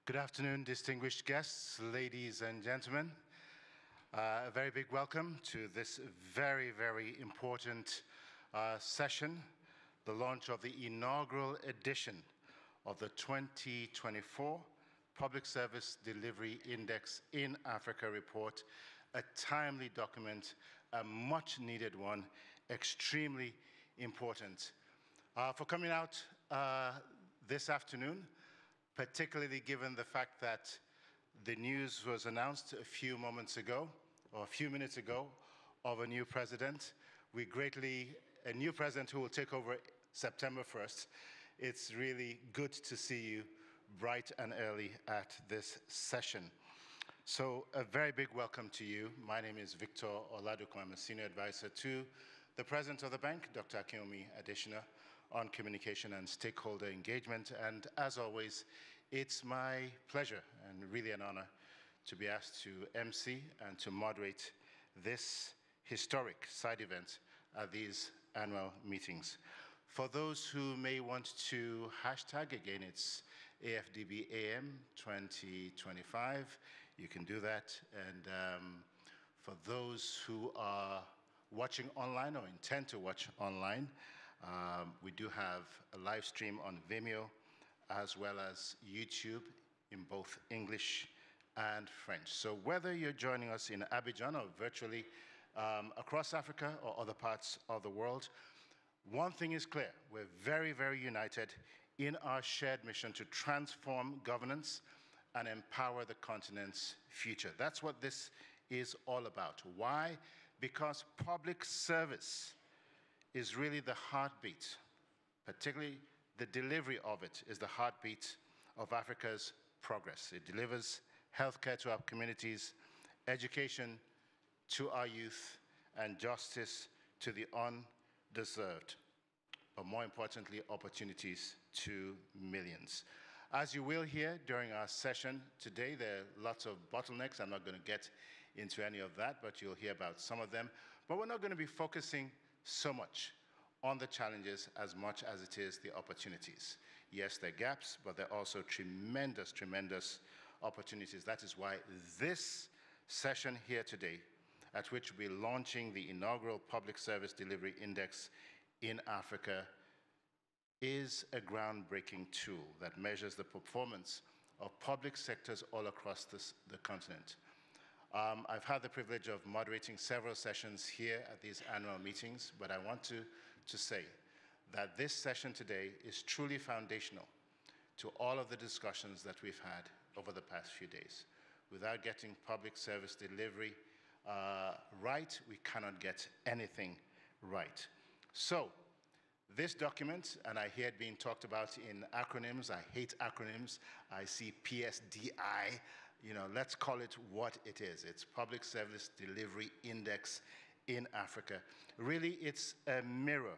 Good afternoon, distinguished guests, ladies and gentlemen. A very big welcome to this very, very important session, the launch of the inaugural edition of the 2024 Public Service Delivery Index in Africa report, a timely document, a much needed one, extremely important. For coming out this afternoon, particularly given the fact that the news was announced a few minutes ago, of a new president. A new president who will take over September 1st. It's really good to see you bright and early at this session. So a very big welcome to you. My name is Victor Oladuko. I'm a senior advisor to the president of the bank, Dr. Akinwumi Adesina, on communication and stakeholder engagement. And as always, it's my pleasure and really an honor to be asked to MC and to moderate this historic side event at these annual meetings. For those who may want to hashtag, again, it's AFDB AM2025. You can do that. And for those who are watching online or intend to watch online, we do have a live stream on Vimeo as well as YouTube in both English and French. So whether you're joining us in Abidjan or virtually across Africa or other parts of the world, one thing is clear: we're very, very united in our shared mission to transform governance and empower the continent's future. That's what this is all about. Why? Because public service is really the heartbeat, particularly the delivery of it is the heartbeat of Africa's progress. It delivers healthcare to our communities, education to our youth, and justice to the undeserved, but more importantly, opportunities to millions. As you will hear during our session today, there are lots of bottlenecks. I'm not going to get into any of that, but you'll hear about some of them. But we're not going to be focusing so much on the challenges as much as it is the opportunities. Yes, there are gaps, but there are also tremendous, tremendous opportunities. That is why this session here today, at which we're launching the inaugural Public Service Delivery Index in Africa, is a groundbreaking tool that measures the performance of public sectors all across the continent. I've had the privilege of moderating several sessions here at these annual meetings, but I want to say that this session today is truly foundational to all of the discussions that we've had over the past few days. Without getting public service delivery right, we cannot get anything right. So this document, and I hear it being talked about in acronyms. I hate acronyms. I see PSDI. You know, let's call it what it is. It's Public Service Delivery Index in Africa. Really, it's a mirror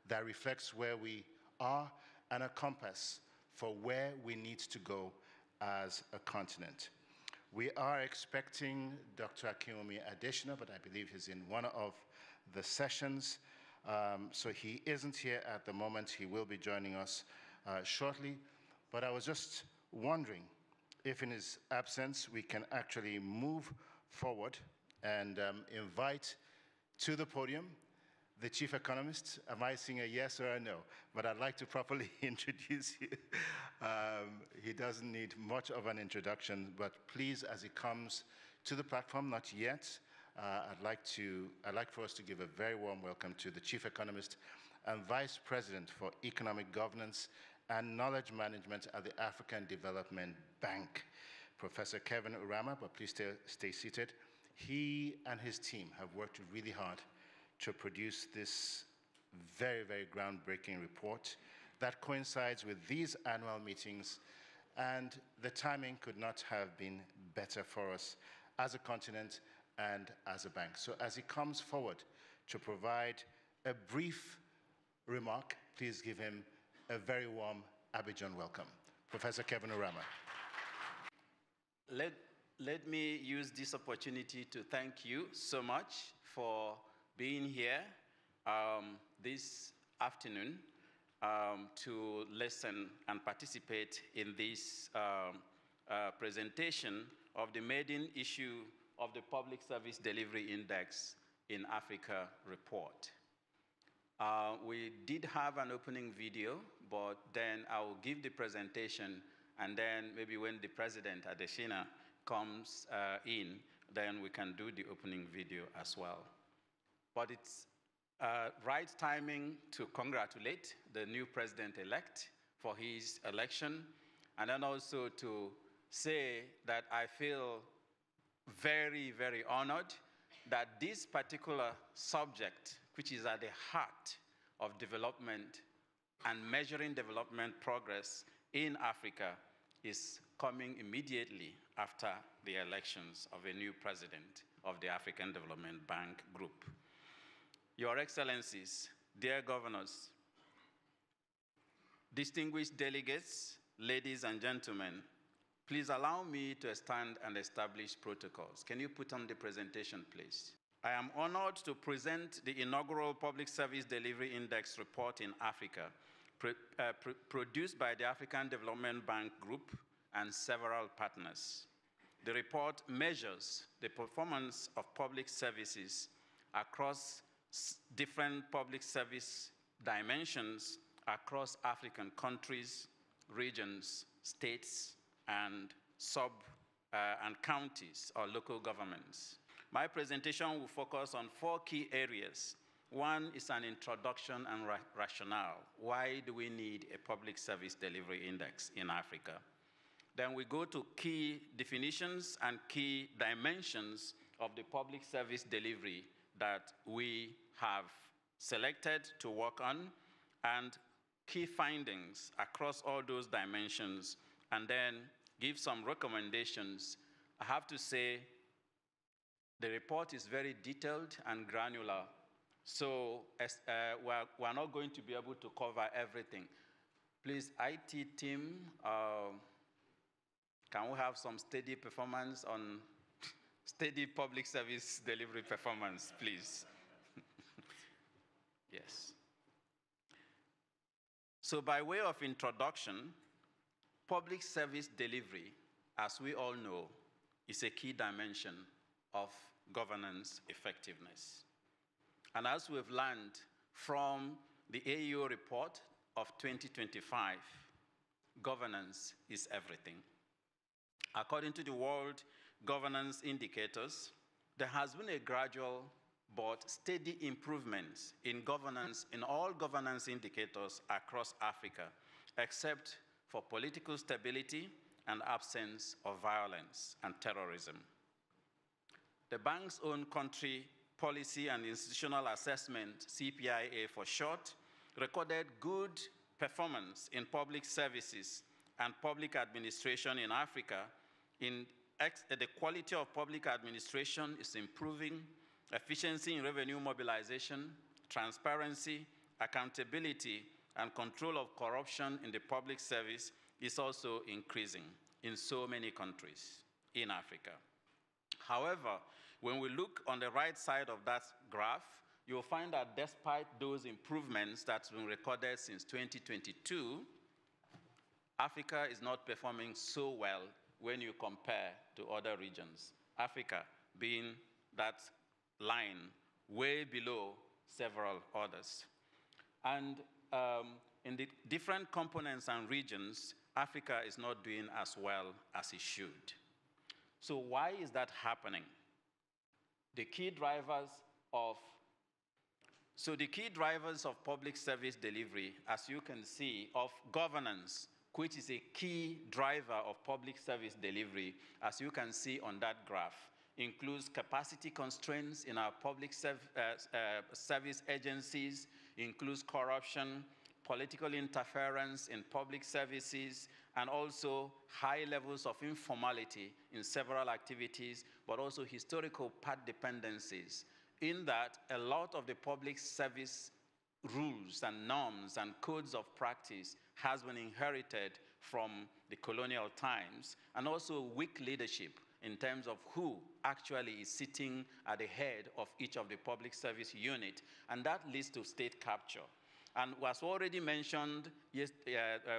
that reflects where we are and a compass for where we need to go as a continent. We are expecting Dr. Akinwumi Adesina, but I believe he's in one of the sessions. So he isn't here at the moment. He will be joining us shortly. But I was just wondering if in his absence we can actually move forward and invite to the podium the chief economist. Am I saying a yes or a no? But I'd like to properly introduce you. He doesn't need much of an introduction, but please, as he comes to the platform, not yet, I'd like for us to give a very warm welcome to the chief economist and vice president for economic governance and knowledge management at the African Development Bank, Professor Kevin Urama. But please stay seated. He and his team have worked really hard to produce this very, very groundbreaking report that coincides with these annual meetings, and the timing could not have been better for us as a continent and as a bank. So as he comes forward to provide a brief remark, please give him a very warm Abidjan welcome. Professor Kevin Urama. Let me use this opportunity to thank you so much for being here this afternoon to listen and participate in this presentation of the maiden issue of the Public Service Delivery Index in Africa report. We did have an opening video, but then I will give the presentation, and then maybe when the President, Adesina, comes in, then we can do the opening video as well. But it's right timing to congratulate the new president-elect for his election, and then also to say that I feel very, very honored that this particular subject, which is at the heart of development and measuring development progress in Africa, is coming immediately after the elections of a new president of the African Development Bank Group. Your Excellencies, dear governors, distinguished delegates, ladies and gentlemen, please allow me to stand and establish protocols. Can you put on the presentation, please? I am honored to present the inaugural Public Service Delivery Index report in Africa, produced by the African Development Bank Group and several partners. The report measures the performance of public services across different public service dimensions across African countries, regions, states, and and counties or local governments. My presentation will focus on 4 key areas. One is an introduction and rationale. Why do we need a public service delivery index in Africa? Then we go to key definitions and key dimensions of the public service delivery that we have selected to work on, and key findings across all those dimensions, and then give some recommendations. I have to say, the report is very detailed and granular, so we're not going to be able to cover everything. Please, IT team, can we have some steady performance on steady public service delivery performance, please? Yes. So by way of introduction, public service delivery, as we all know, is a key dimension of governance effectiveness. And as we've learned from the AEO report of 2025, governance is everything. According to the World Governance Indicators, there has been a gradual but steady improvement in governance in all governance indicators across Africa, except for political stability and absence of violence and terrorism. The bank's own country policy and institutional assessment, CPIA for short, recorded good performance in public services and public administration in Africa. The quality of public administration is improving, efficiency in revenue mobilization, transparency, accountability, and control of corruption in the public service is also increasing in so many countries in Africa. However, when we look on the right side of that graph, you'll find that despite those improvements that's been recorded since 2022, Africa is not performing so well when you compare to other regions. Africa being that line way below several others. And in the different components and regions, Africa is not doing as well as it should. So why is that happening? The key drivers of public service delivery, as you can see, of governance, which is a key driver of public service delivery, as you can see on that graph, includes capacity constraints in our public service agencies, includes corruption, political interference in public services, and also high levels of informality in several activities, but also historical path dependencies, in that a lot of the public service rules and norms and codes of practice has been inherited from the colonial times, and also weak leadership in terms of who actually is sitting at the head of each of the public service unit, and that leads to state capture. And was already mentioned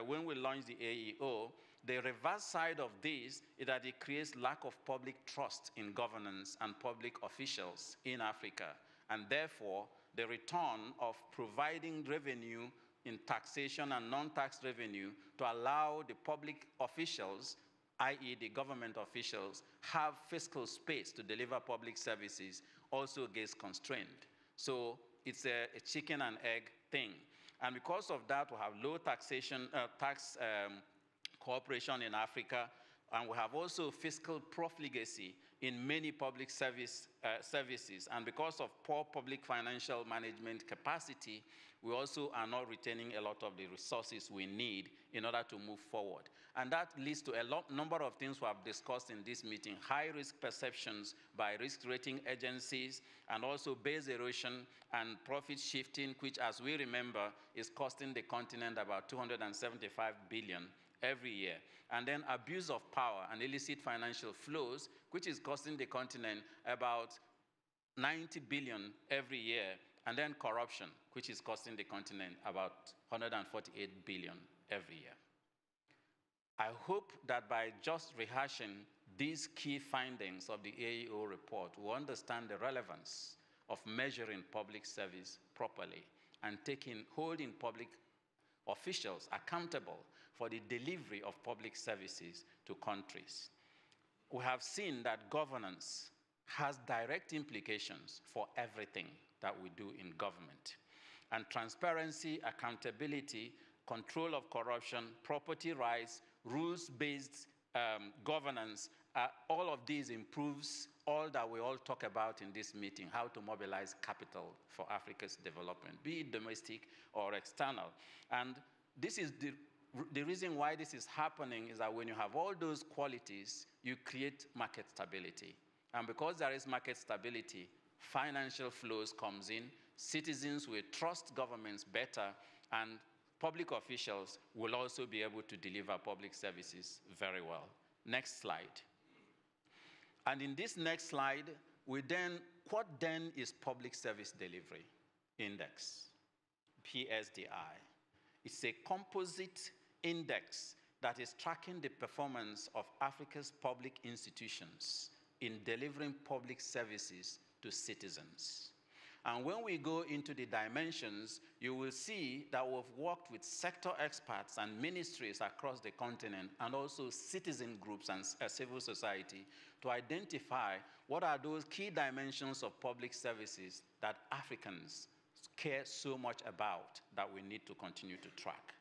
when we launched the AEO, the reverse side of this is that it creates lack of public trust in governance and public officials in Africa, and therefore the return of providing revenue in taxation and non-tax revenue to allow the public officials, i.e. the government officials, have fiscal space to deliver public services also gets constrained. So it's a chicken and egg thing. And because of that, we have low taxation, cooperation in Africa, and we have also fiscal profligacy in many public services. And because of poor public financial management capacity, we also are not retaining a lot of the resources we need in order to move forward. And that leads to a number of things we have discussed in this meeting: high-risk perceptions by risk rating agencies, and also base erosion and profit shifting, which, as we remember, is costing the continent about $275 billion every year. And then abuse of power and illicit financial flows, which is costing the continent about $90 billion every year. And then corruption, which is costing the continent about $148 billion every year. I hope that by just rehashing these key findings of the AEO report, we understand the relevance of measuring public service properly and holding public officials accountable for the delivery of public services to countries. We have seen that governance has direct implications for everything that we do in government. And transparency, accountability, control of corruption, property rights, rules-based governance, all of these improves all that we all talk about in this meeting: how to mobilize capital for Africa's development, be it domestic or external. And this is the reason why this is happening is that when you have all those qualities, you create market stability. And because there is market stability, financial flows comes in, citizens will trust governments better, and public officials will also be able to deliver public services very well. Next slide. And in this next slide, what then is Public Service Delivery Index, PSDI? It's a composite index that is tracking the performance of Africa's public institutions in delivering public services to citizens. And when we go into the dimensions, you will see that we've worked with sector experts and ministries across the continent, and also citizen groups and civil society, to identify what are those key dimensions of public services that Africans care so much about that we need to continue to track.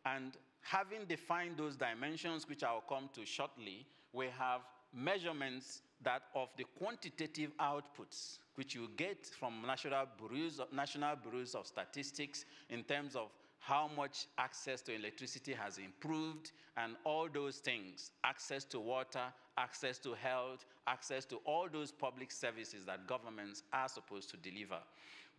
And having defined those dimensions, which I'll come to shortly, we have measurements that of the quantitative outputs, which you get from national bureaus of statistics in terms of how much access to electricity has improved, and all those things: access to water, access to health, access to all those public services that governments are supposed to deliver.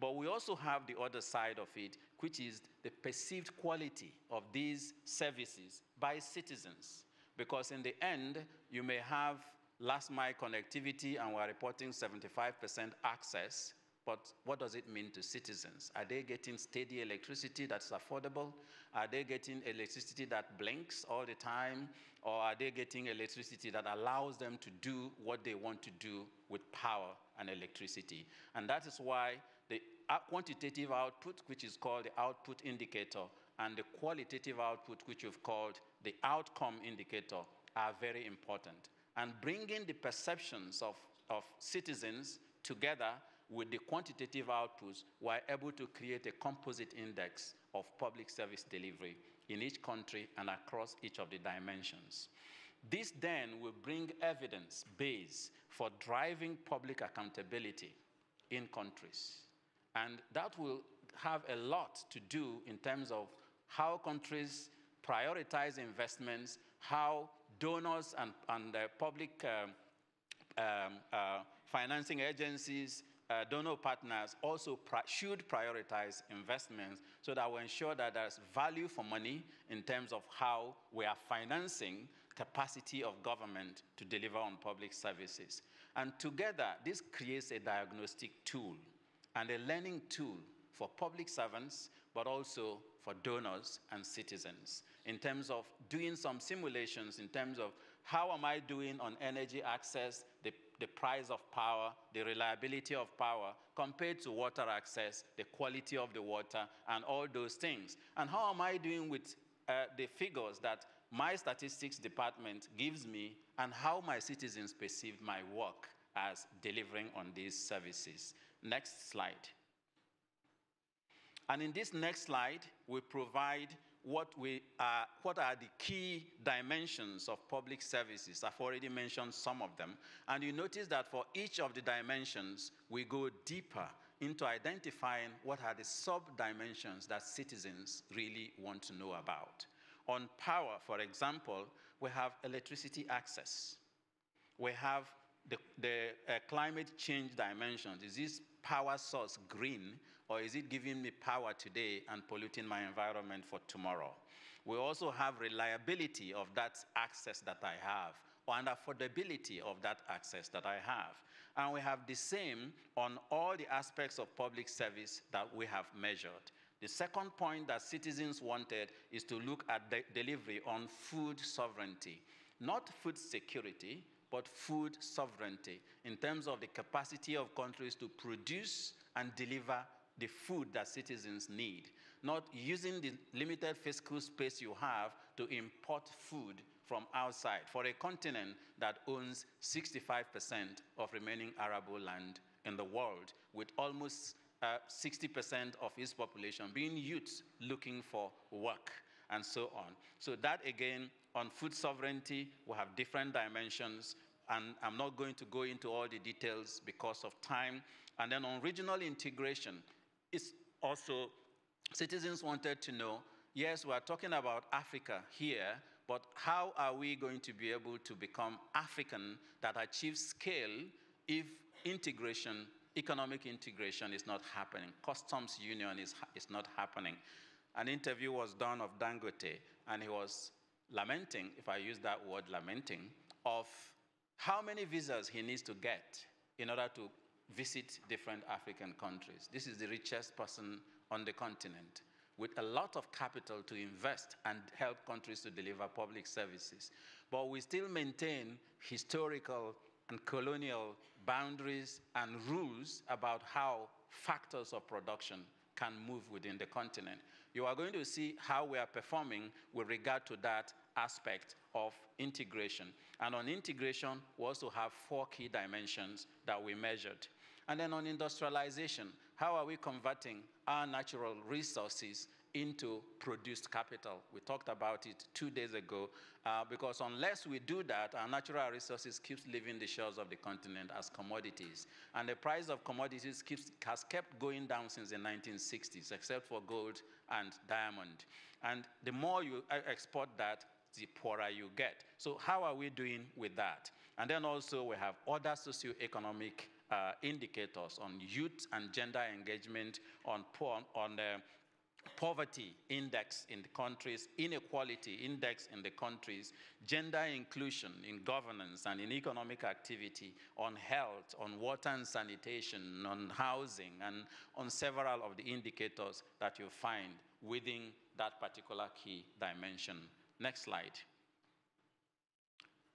But we also have the other side of it, which is the perceived quality of these services by citizens. Because in the end, you may have last mile connectivity and we're reporting 75% access, but what does it mean to citizens? Are they getting steady electricity that's affordable? Are they getting electricity that blinks all the time? Or are they getting electricity that allows them to do what they want to do with power and electricity? And that is why the quantitative output, which is called the output indicator, and the qualitative output, which we've called the outcome indicator, are very important. And bringing the perceptions of citizens together with the quantitative outputs, we're able to create a composite index of public service delivery in each country and across each of the dimensions. This then will bring evidence base for driving public accountability in countries. And that will have a lot to do in terms of how countries prioritize investments, how donors and public financing agencies, donor partners also should prioritize investments, so that we ensure that there's value for money in terms of how we are financing capacity of government to deliver on public services. And together, this creates a diagnostic tool and a learning tool for public servants, but also for donors and citizens, in terms of doing some simulations in terms of how am I doing on energy access, the price of power, the reliability of power, compared to water access, the quality of the water, and all those things. And how am I doing with the figures that my statistics department gives me, and how my citizens perceive my work as delivering on these services. Next slide. And in this next slide, we provide what are the key dimensions of public services. I've already mentioned some of them. And you notice that for each of the dimensions, we go deeper into identifying what are the sub-dimensions that citizens really want to know about. On power, for example, we have electricity access. We have the climate change dimensions. Is this power source green, or is it giving me power today and polluting my environment for tomorrow? We also have reliability of that access that I have, and affordability of that access that I have. And we have the same on all the aspects of public service that we have measured. The second point that citizens wanted is to look at the delivery on food sovereignty, not food security, but food sovereignty, in terms of the capacity of countries to produce and deliver the food that citizens need, not using the limited fiscal space you have to import food from outside for a continent that owns 65% of remaining arable land in the world, with almost 60% of its population being youths looking for work, and so on. So that, again, on food sovereignty, we have different dimensions, and I'm not going to go into all the details because of time. And then on regional integration, it's also, citizens wanted to know, yes, we're talking about Africa here, but how are we going to be able to become African that achieves scale if integration, economic integration, is not happening? Customs union is not happening. An interview was done of Dangote, and he was lamenting, if I use that word, lamenting, of how many visas he needs to get in order to visit different African countries. This is the richest person on the continent, with a lot of capital to invest and help countries to deliver public services. But we still maintain historical and colonial boundaries and rules about how factors of production can move within the continent. You are going to see how we are performing with regard to that aspect of integration. And on integration, we also have 4 key dimensions that we measured. And then on industrialization, how are we converting our natural resources into produced capital? We talked about it 2 days ago, because unless we do that, our natural resources keep leaving the shores of the continent as commodities. And the price of commodities has kept going down since the 1960s, except for gold and diamond. And the more you export that, the poorer you get. So how are we doing with that? And then also we have other socioeconomic indicators on youth and gender engagement, on poverty index in the countries, inequality index in the countries, gender inclusion in governance and in economic activity, on health, on water and sanitation, on housing, and on several of the indicators that you find within that particular key dimension. Next slide.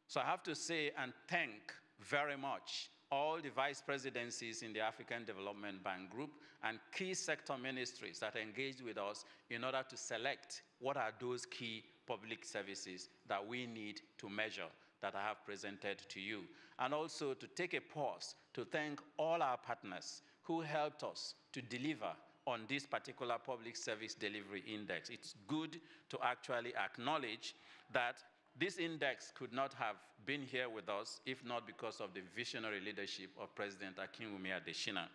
So I have to say and thank very much all the vice presidencies in the African Development Bank Group and key sector ministries that engaged with us in order to select what are those key public services that we need to measure that I have presented to you. And also to take a pause to thank all our partners who helped us to deliver on this particular public service delivery index. It's good to actually acknowledge that this index could not have been here with us if not because of the visionary leadership of President Akinwumi Adesina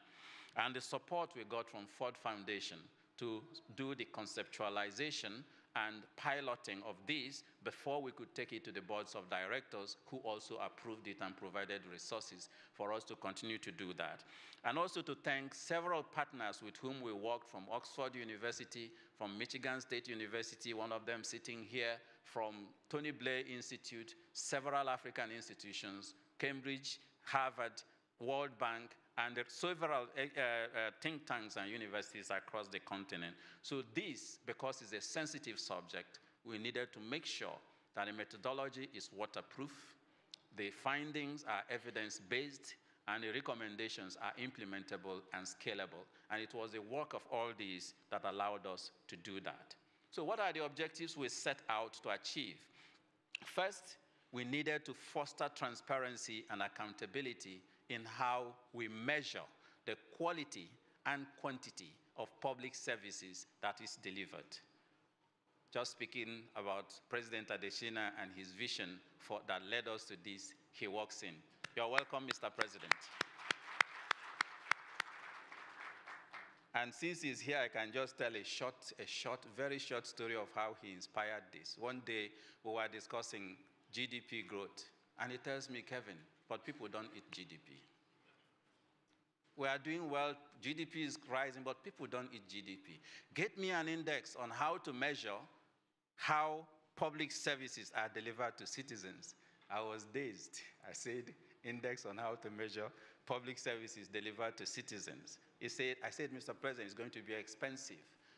and the support we got from Ford Foundation to do the conceptualization and piloting of this before we could take it to the boards of directors, who also approved it and provided resources for us to continue to do that. And also to thank several partners with whom we worked, from Oxford University, from Michigan State University, one of them sitting here, from Tony Blair Institute, several African institutions, Cambridge, Harvard, World Bank, and there are several think tanks and universities across the continent. So this, because it's a sensitive subject, we needed to make sure that the methodology is waterproof, the findings are evidence-based, and the recommendations are implementable and scalable. And it was the work of all these that allowed us to do that. So what are the objectives we set out to achieve? First, we needed to foster transparency and accountability in how we measure the quality and quantity of public services that is delivered. Just speaking about President Adesina and his vision that led us to this, he walks in. You're welcome, Mr. President. And since he's here, I can just tell a very short story of how he inspired this. One day, we were discussing GDP growth, and he tells me, Kevin, but people don't eat GDP. We are doing well, GDP is rising, but people don't eat GDP. Get me an index on how to measure how public services are delivered to citizens. I was dazed. I said, index on how to measure public services delivered to citizens. I said, Mr. President, it's going to be expensive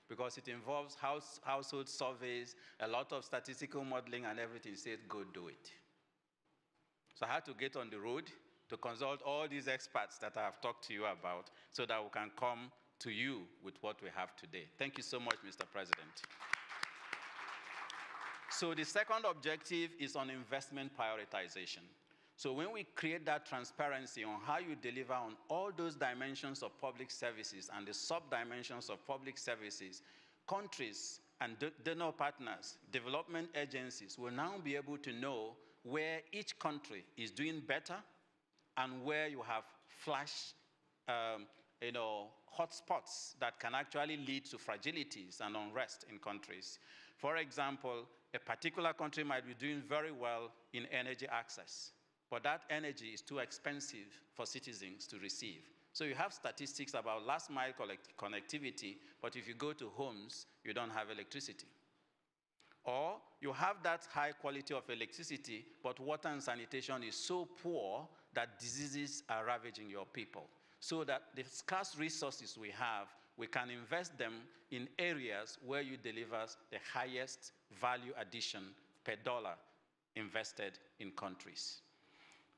because it involves household surveys, a lot of statistical modeling and everything. He said, go do it. So I had to get on the road to consult all these experts that I have talked to you about so that we can come to you with what we have today. Thank you so much, Mr. President. So the second objective is on investment prioritization. So when we create that transparency on how you deliver on all those dimensions of public services and the sub-dimensions of public services, countries and donor partners, development agencies will now be able to know where each country is doing better and where you have flash, hotspots that can actually lead to fragilities and unrest in countries. For example, a particular country might be doing very well in energy access, but that energy is too expensive for citizens to receive. So you have statistics about last mile connectivity, but if you go to homes, you don't have electricity. Or you have that high quality of electricity, but water and sanitation is so poor that diseases are ravaging your people. So that the scarce resources we have, we can invest them in areas where you deliver the highest value addition per dollar invested in countries.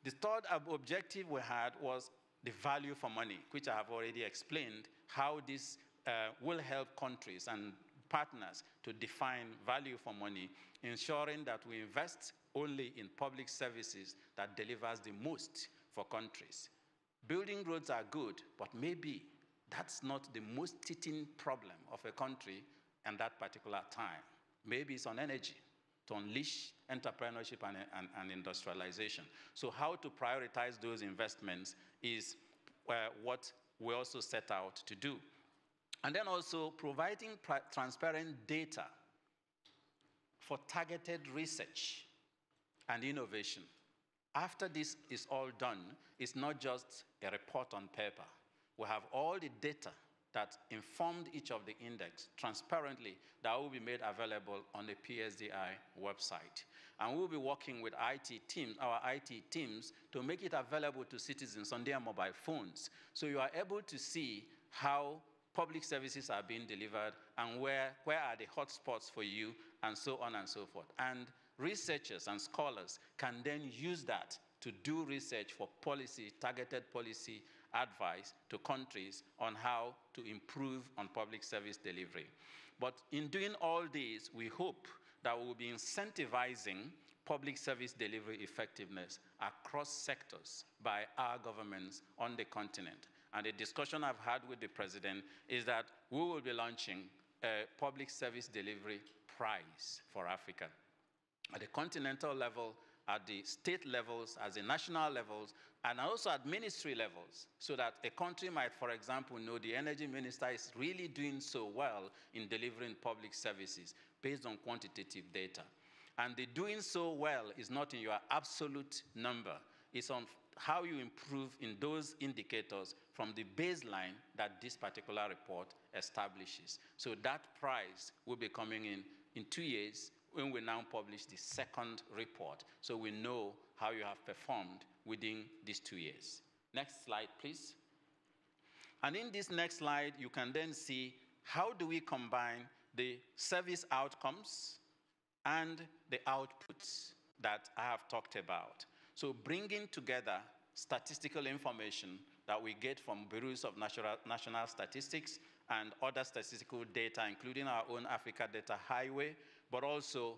The third objective we had was the value for money, which I have already explained, how this will help countries and partners to define value for money, ensuring that we invest only in public services that delivers the most for countries. Building roads are good, but maybe that's not the most teething problem of a country at that particular time. Maybe it's on energy, to unleash entrepreneurship and industrialization. So how to prioritize those investments is what we also set out to do. And then also providing transparent data for targeted research and innovation. After this is all done, it's not just a report on paper. We have all the data that informed each of the index transparently that will be made available on the PSDI website. And we'll be working with IT teams, our IT teams, to make it available to citizens on their mobile phones. So you are able to see how public services are being delivered and where are the hotspots for you, and so on and so forth. And researchers and scholars can then use that to do research for policy, targeted policy advice to countries on how to improve on public service delivery. But in doing all this, we hope that we will be incentivizing public service delivery effectiveness across sectors by our governments on the continent. And the discussion I've had with the president is that we will be launching a public service delivery prize for Africa at the continental level, at the state levels, at the national levels, and also at ministry levels, so that a country might, for example, know the energy minister is really doing so well in delivering public services based on quantitative data. And the doing so well is not in your absolute number. It's on how you improve in those indicators from the baseline that this particular report establishes. So that prize will be coming in 2 years when we now publish the second report, so we know how you have performed within these 2 years. Next slide, please. And in this next slide, you can then see how do we combine the service outcomes and the outputs that I have talked about. So bringing together statistical information that we get from bureaus of national statistics and other statistical data, including our own Africa Data Highway, but also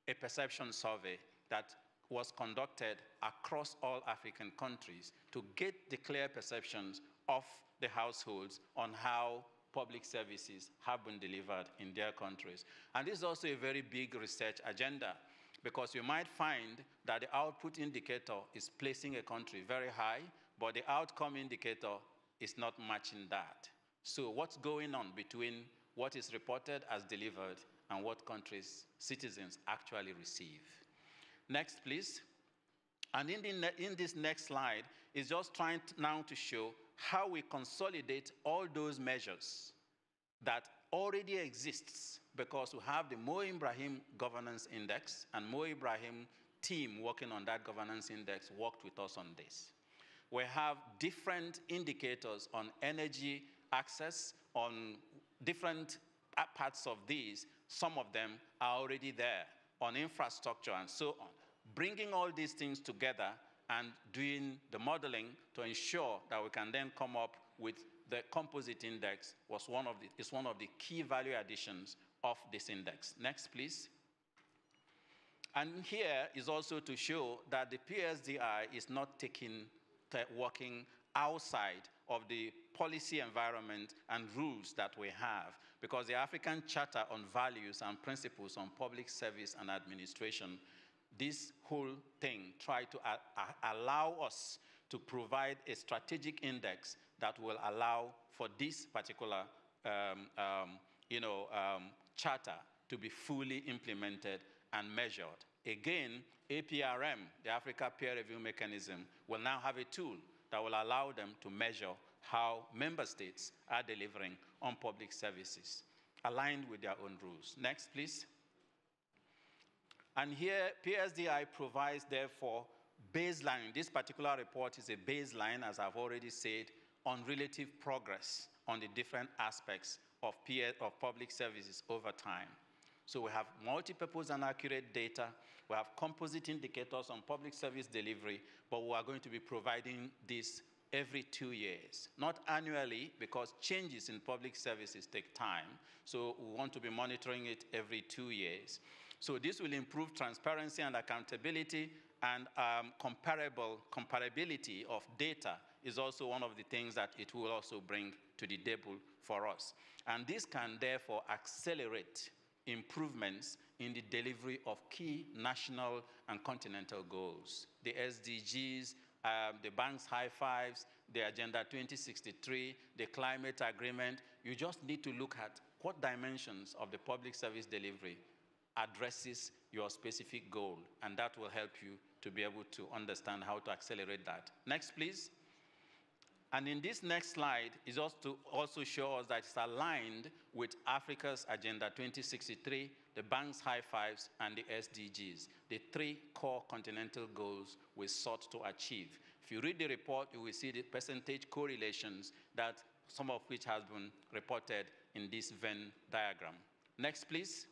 a perception survey that was conducted across all African countries to get the clear perceptions of the households on how public services have been delivered in their countries. And this is also a very big research agenda, because you might find that the output indicator is placing a country very high, but the outcome indicator is not matching that. So what's going on between what is reported as delivered and what countries' citizens actually receive? Next, please. And in this next slide is just trying now to show how we consolidate all those measures that already exists, because we have the Mo Ibrahim Governance Index, and Mo Ibrahim team working on that governance index worked with us on this. We have different indicators on energy access, on different parts of these. Some of them are already there, on infrastructure and so on. Bringing all these things together and doing the modeling to ensure that we can then come up with the composite index is one of the key value additions of this index. Next, please. And here is also to show that the PSDI is not working outside of the policy environment and rules that we have, because the African Charter on Values and Principles on Public Service and Administration, this whole thing tried to allow us to provide a strategic index that will allow for this particular charter to be fully implemented and measured. Again, APRM, the Africa Peer Review Mechanism, will now have a tool that will allow them to measure how member states are delivering on public services, aligned with their own rules. Next, please. And here, PSDI provides, therefore, baseline. This particular report is a baseline, as I've already said, on relative progress on the different aspects of public services over time. So we have multi-purpose and accurate data. We have composite indicators on public service delivery, but we are going to be providing this every 2 years, not annually, because changes in public services take time. So we want to be monitoring it every 2 years. So this will improve transparency and accountability, and comparability of data is also one of the things that it will also bring to the table for us. And this can therefore accelerate improvements in the delivery of key national and continental goals. The SDGs, the bank's high fives, the Agenda 2063, the climate agreement. You just need to look at what dimensions of the public service delivery addresses your specific goal, and that will help you to be able to understand how to accelerate that. Next, please. And in this next slide is just to also show us that it's aligned with Africa's Agenda 2063, the bank's high fives, and the SDGs, the 3 core continental goals we sought to achieve. If you read the report, you will see the percentage correlations, that some of which has been reported in this Venn diagram. Next, please.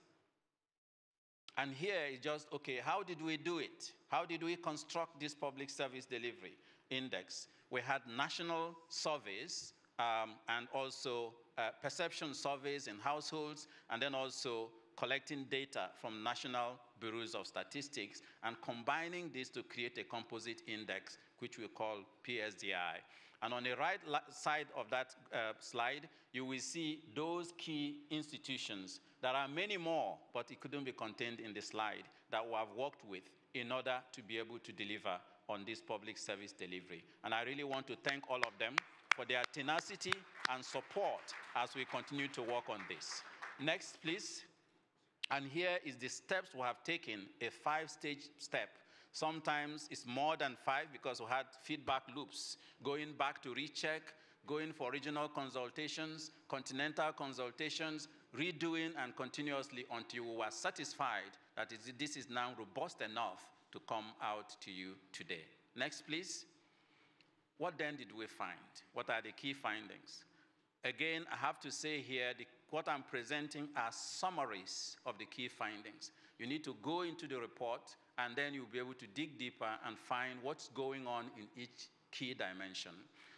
And here is just, okay, how did we do it? How did we construct this public service delivery index? We had national surveys and also perception surveys in households, and then also collecting data from national bureaus of statistics and combining this to create a composite index, which we call PSDI. And on the right side of that slide, you will see those key institutions. There are many more, but it couldn't be contained in the slide, that we have worked with in order to be able to deliver on this public service delivery. And I really want to thank all of them for their tenacity and support as we continue to work on this. Next, please. And here is the steps we have taken, a 5-stage step. Sometimes it's more than 5 because we had feedback loops, going back to recheck, going for regional consultations, continental consultations, redoing and continuously until we were satisfied that this is now robust enough to come out to you today. Next, please. What then did we find? What are the key findings? Again, I have to say here, what I'm presenting are summaries of the key findings. You need to go into the report, and then you'll be able to dig deeper and find what's going on in each key dimension.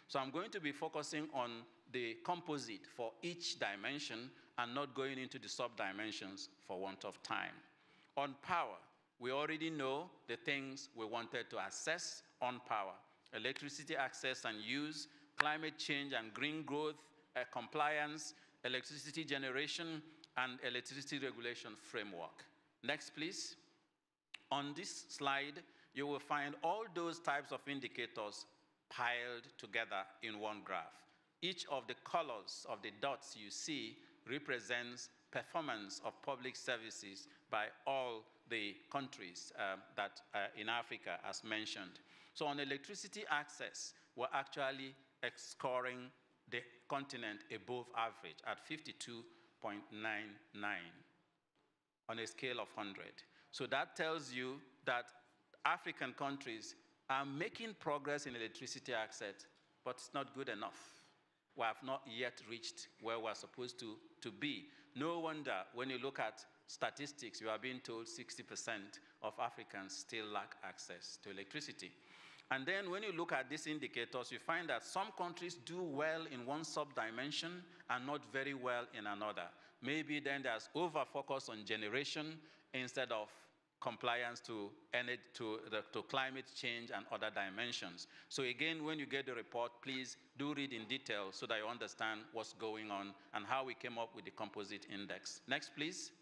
So I'm going to be focusing on the composite for each dimension and not going into the sub-dimensions for want of time. On power, we already know the things we wanted to assess on power: electricity access and use, climate change and green growth, compliance, electricity generation, and electricity regulation framework. Next, please. On this slide, you will find all those types of indicators piled together in one graph. Each of the colors of the dots you see represents performance of public services by all the countries that in Africa, as mentioned. So on electricity access, we're actually scoring the continent above average at 52.99 on a scale of 100. So that tells you that African countries are making progress in electricity access, but it's not good enough. We have not yet reached where we're supposed to be. No wonder when you look at statistics, you are being told 60% of Africans still lack access to electricity. And then when you look at these indicators, you find that some countries do well in one sub-dimension and not very well in another. Maybe then there's over-focus on generation instead of compliance to climate change and other dimensions. So again, when you get the report, please do read in detail so that you understand what's going on and how we came up with the composite index. Next, please.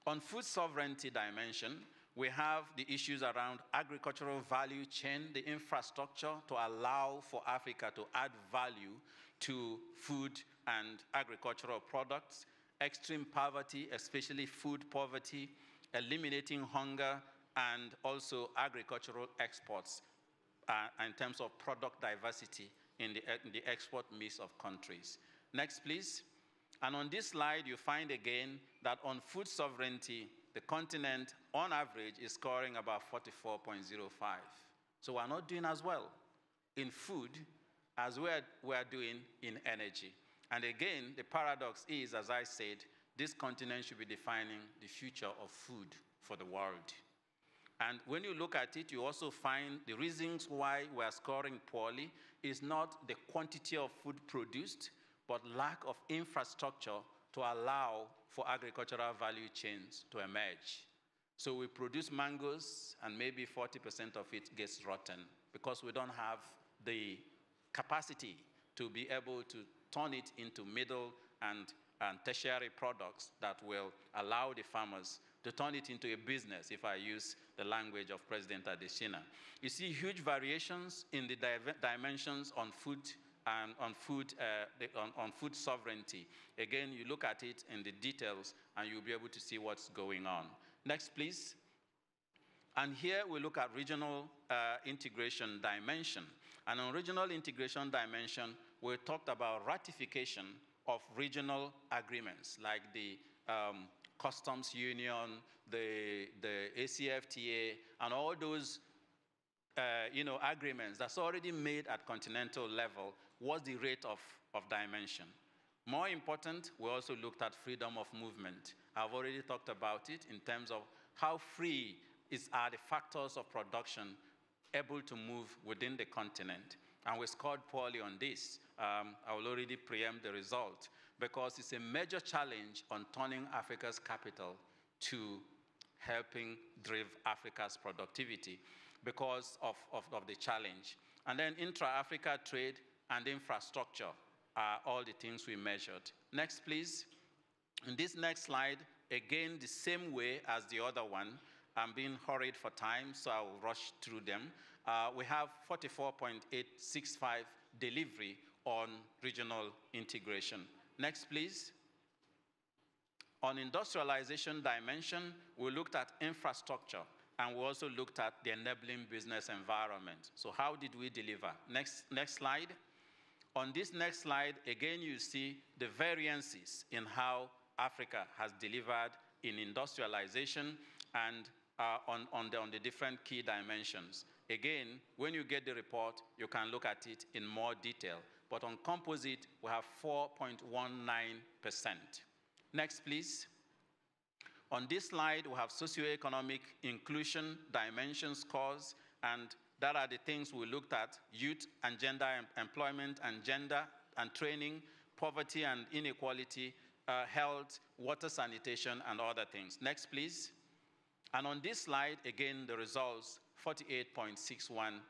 On food sovereignty dimension, we have the issues around agricultural value chain, the infrastructure to allow for Africa to add value to food and agricultural products, extreme poverty, especially food poverty, eliminating hunger, and also agricultural exports in terms of product diversity in the export mix of countries. Next, please. And on this slide, you find again that on food sovereignty, the continent, on average, is scoring about 44.05. So we're not doing as well in food as we're doing in energy. And again, the paradox is, as I said, this continent should be defining the future of food for the world. And when you look at it, you also find the reasons why we're scoring poorly is not the quantity of food produced, but lack of infrastructure to allow for agricultural value chains to emerge. So we produce mangoes, and maybe 40% of it gets rotten because we don't have the capacity to be able to turn it into middle and tertiary products that will allow the farmers to turn it into a business, if I use the language of President Adesina. You see huge variations in the dimensions on food and on food sovereignty. Again, you look at it in the details, and you'll be able to see what's going on. Next, please. And here we look at regional integration dimension. And on regional integration dimension, we talked about ratification of regional agreements, like the Customs Union, the ACFTA, and all those agreements that's already made at continental level. What's the rate of dimension? More important, we also looked at freedom of movement. I've already talked about it in terms of how free are the factors of production able to move within the continent. And we scored poorly on this. I will already preempt the result because it's a major challenge on turning Africa's capital to helping drive Africa's productivity because of the challenge. And then intra-Africa trade and infrastructure are all the things we measured. Next, please. In this next slide, again, the same way as the other one. I'm being hurried for time, so I will rush through them. We have 44.865 delivery on regional integration. Next, please. On industrialization dimension, we looked at infrastructure, and we also looked at the enabling business environment. So how did we deliver? Next slide. On this next slide, again, you see the variances in how Africa has delivered in industrialization, and on the different key dimensions. Again, when you get the report, you can look at it in more detail. But on composite, we have 4.19%. Next, please. On this slide, we have socioeconomic inclusion dimension scores, and that are the things we looked at: youth and gender employment and gender and training, poverty and inequality, health, water sanitation, and other things. Next, please. And on this slide, again, the results, 48.61%.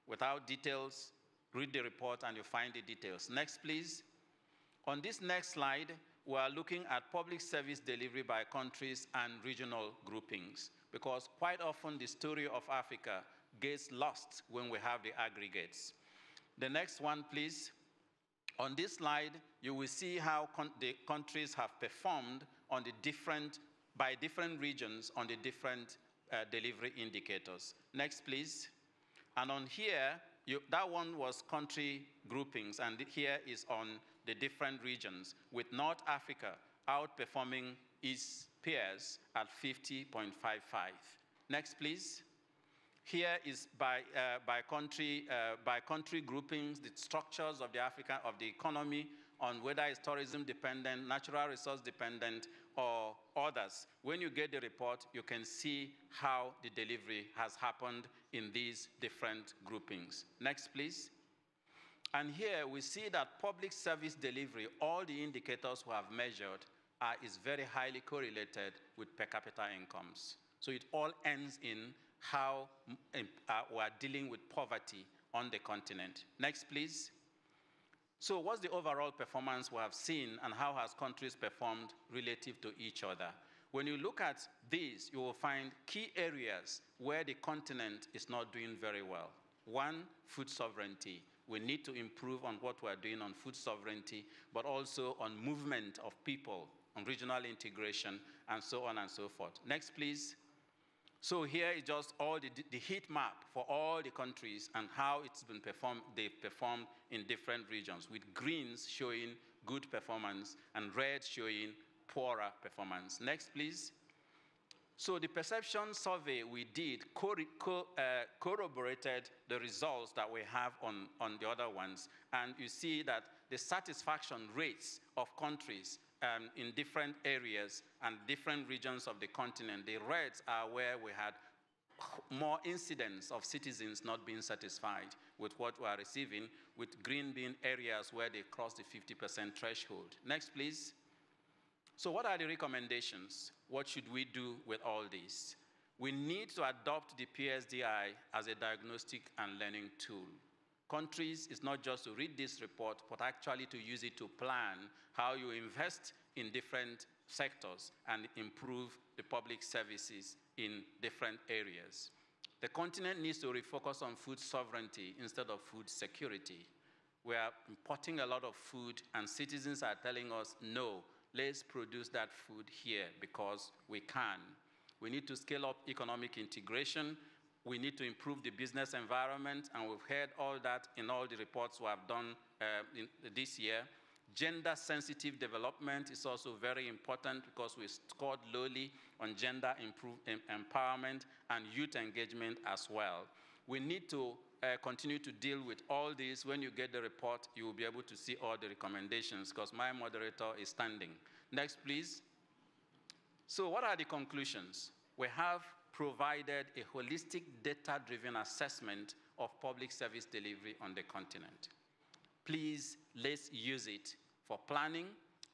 Without details, read the report and you find the details. Next, please. On this next slide, we are looking at public service delivery by countries and regional groupings, because quite often the story of Africa gets lost when we have the aggregates. The next one, please. On this slide, you will see how the countries have performed on the by different regions on the different delivery indicators. Next, please. And on here, that one was country groupings, and here is on the different regions, with North Africa outperforming its peers at 50.55. Next, please. Here is by country groupings, the structures of the economy, on whether it's tourism dependent, natural resource dependent, or others. When you get the report, you can see how the delivery has happened in these different groupings. Next, please. And here we see that public service delivery, all the indicators we have measured, is very highly correlated with per capita incomes. So it all ends in how we are dealing with poverty on the continent. Next, please. So what's the overall performance we have seen, and how has countries performed relative to each other? When you look at these, you will find key areas where the continent is not doing very well. One, food sovereignty. We need to improve on what we're doing on food sovereignty, but also on movement of people, on regional integration, and so on and so forth. Next, please. So here is just all the heat map for all the countries and how they've performed in different regions, with greens showing good performance and red showing poorer performance. Next, please. So the perception survey we did corroborated the results that we have on the other ones. And you see that the satisfaction rates of countries in different areas and different regions of the continent, the reds are where we had more incidents of citizens not being satisfied with what we are receiving, with green being areas where they cross the 50% threshold. Next, please. So what are the recommendations? What should we do with all this? We need to adopt the PSDI as a diagnostic and learning tool. Countries is not just to read this report, but actually to use it to plan how you invest in different sectors and improve the public services in different areas. The continent needs to refocus on food sovereignty instead of food security. We are importing a lot of food, and citizens are telling us, no, let's produce that food here because we can. We need to scale up economic integration. We need to improve the business environment, and we've heard all that in all the reports we have done this year. Gender-sensitive development is also very important because we scored lowly on gender empowerment and youth engagement as well. We need to continue to deal with all this. When you get the report, you will be able to see all the recommendations because my moderator is standing. Next, please. So what are the conclusions? We have provided a holistic data-driven assessment of public service delivery on the continent. Please, let's use it for planning.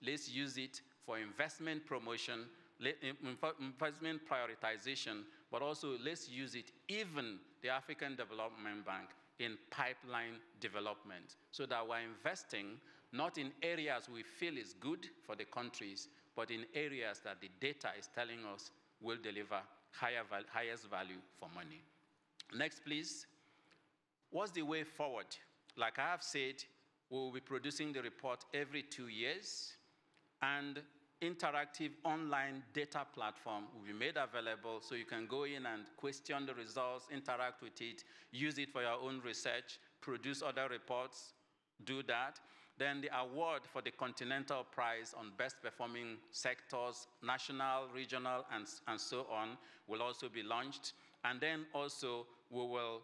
Let's use it for investment promotion, investment prioritization, but also let's use it, even the African Development Bank, in pipeline development, so that we're investing not in areas we feel is good for the countries, but in areas that the data is telling us will deliver highest value for money. Next, please. What's the way forward? Like I have said, we will be producing the report every 2 years, and interactive online data platform will be made available so you can go in and question the results, interact with it, use it for your own research, produce other reports, do that. Then the award for the Continental Prize on Best Performing Sectors, national, regional, and so on, will also be launched. And then also we will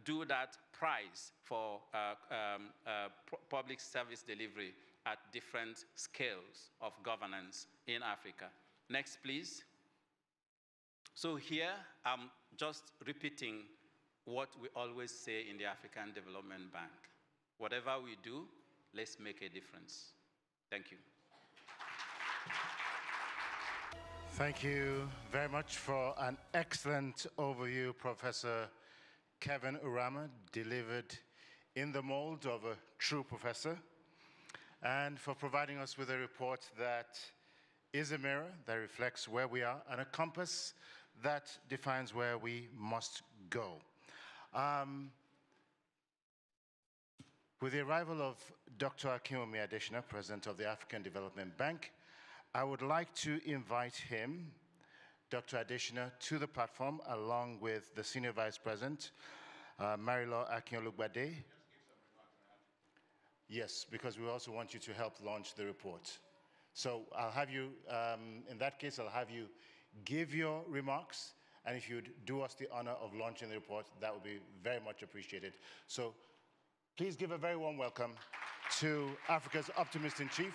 do that prize for public service delivery at different scales of governance in Africa. Next, please. So here, I'm just repeating what we always say in the African Development Bank. Whatever we do, let's make a difference. Thank you. Thank you very much for an excellent overview, Professor Kevin Urama, delivered in the mold of a true professor, and for providing us with a report that is a mirror that reflects where we are and a compass that defines where we must go. With the arrival of Dr. Akinwumi Adesina, President of the African Development Bank, I would like to invite him, Dr. Adesina, to the platform along with the Senior Vice President, Marilaw Akinolugbade. Yes, because we also want you to help launch the report. So I'll have you, in that case, I'll have you give your remarks, and if you'd do us the honor of launching the report, that would be very much appreciated. So please give a very warm welcome to Africa's Optimist-in-Chief,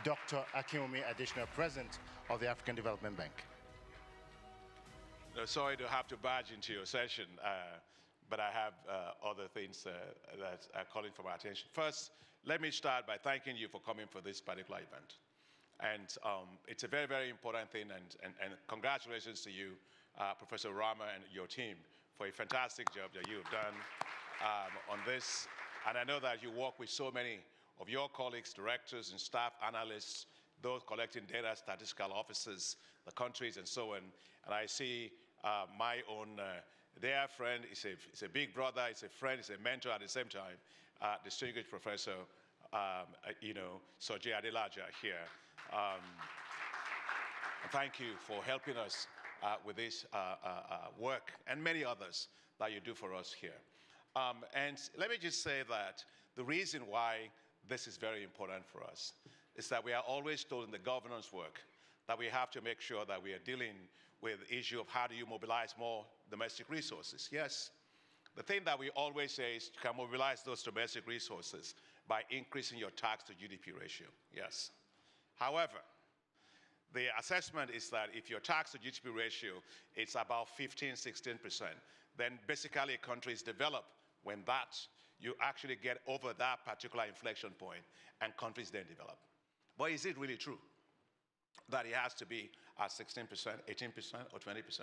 Dr. Akinwumi Adesina, President of the African Development Bank. No, sorry to have to barge into your session, but I have other things that are calling for my attention. First, let me start by thanking you for coming for this particular event. And it's a very, very important thing, and congratulations to you, Professor Urama, and your team for a fantastic job that you've done on this. And I know that you work with so many of your colleagues, directors and staff analysts, those collecting data, statistical officers, the countries and so on. And I see my own dear friend, is a big brother, is a friend, is a mentor at the same time, distinguished Professor, Soji Adelaja here. Thank you for helping us with this work and many others that you do for us here. And let me just say that the reason why this is very important for us is that we are always told in the governance work that we have to make sure that we are dealing with the issue of how do you mobilize more domestic resources. Yes, the thing that we always say is you can mobilize those domestic resources by increasing your tax to GDP ratio. Yes. However, the assessment is that if your tax to GDP ratio is about 15, 16%, then basically countries develop when you actually get over that particular inflection point, and countries then develop. But is it really true that it has to be at 16%, 18%, or 20%?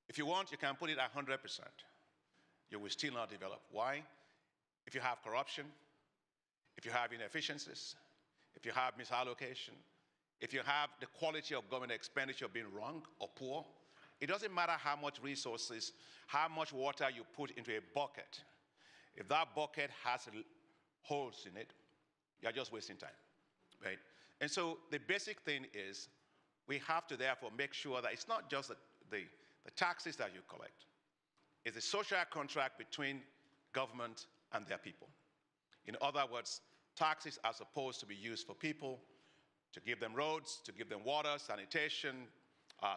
If you want, you can put it at 100%. You will still not develop. Why? If you have corruption, if you have inefficiencies, if you have misallocation, if you have the quality of government expenditure being wrong or poor, it doesn't matter how much resources, how much water you put into a bucket. If that bucket has holes in it, you're just wasting time, right? And so the basic thing is we have to therefore make sure that it's not just the taxes that you collect. It's a social contract between government and their people. In other words, taxes are supposed to be used for people, to give them roads, to give them water, sanitation,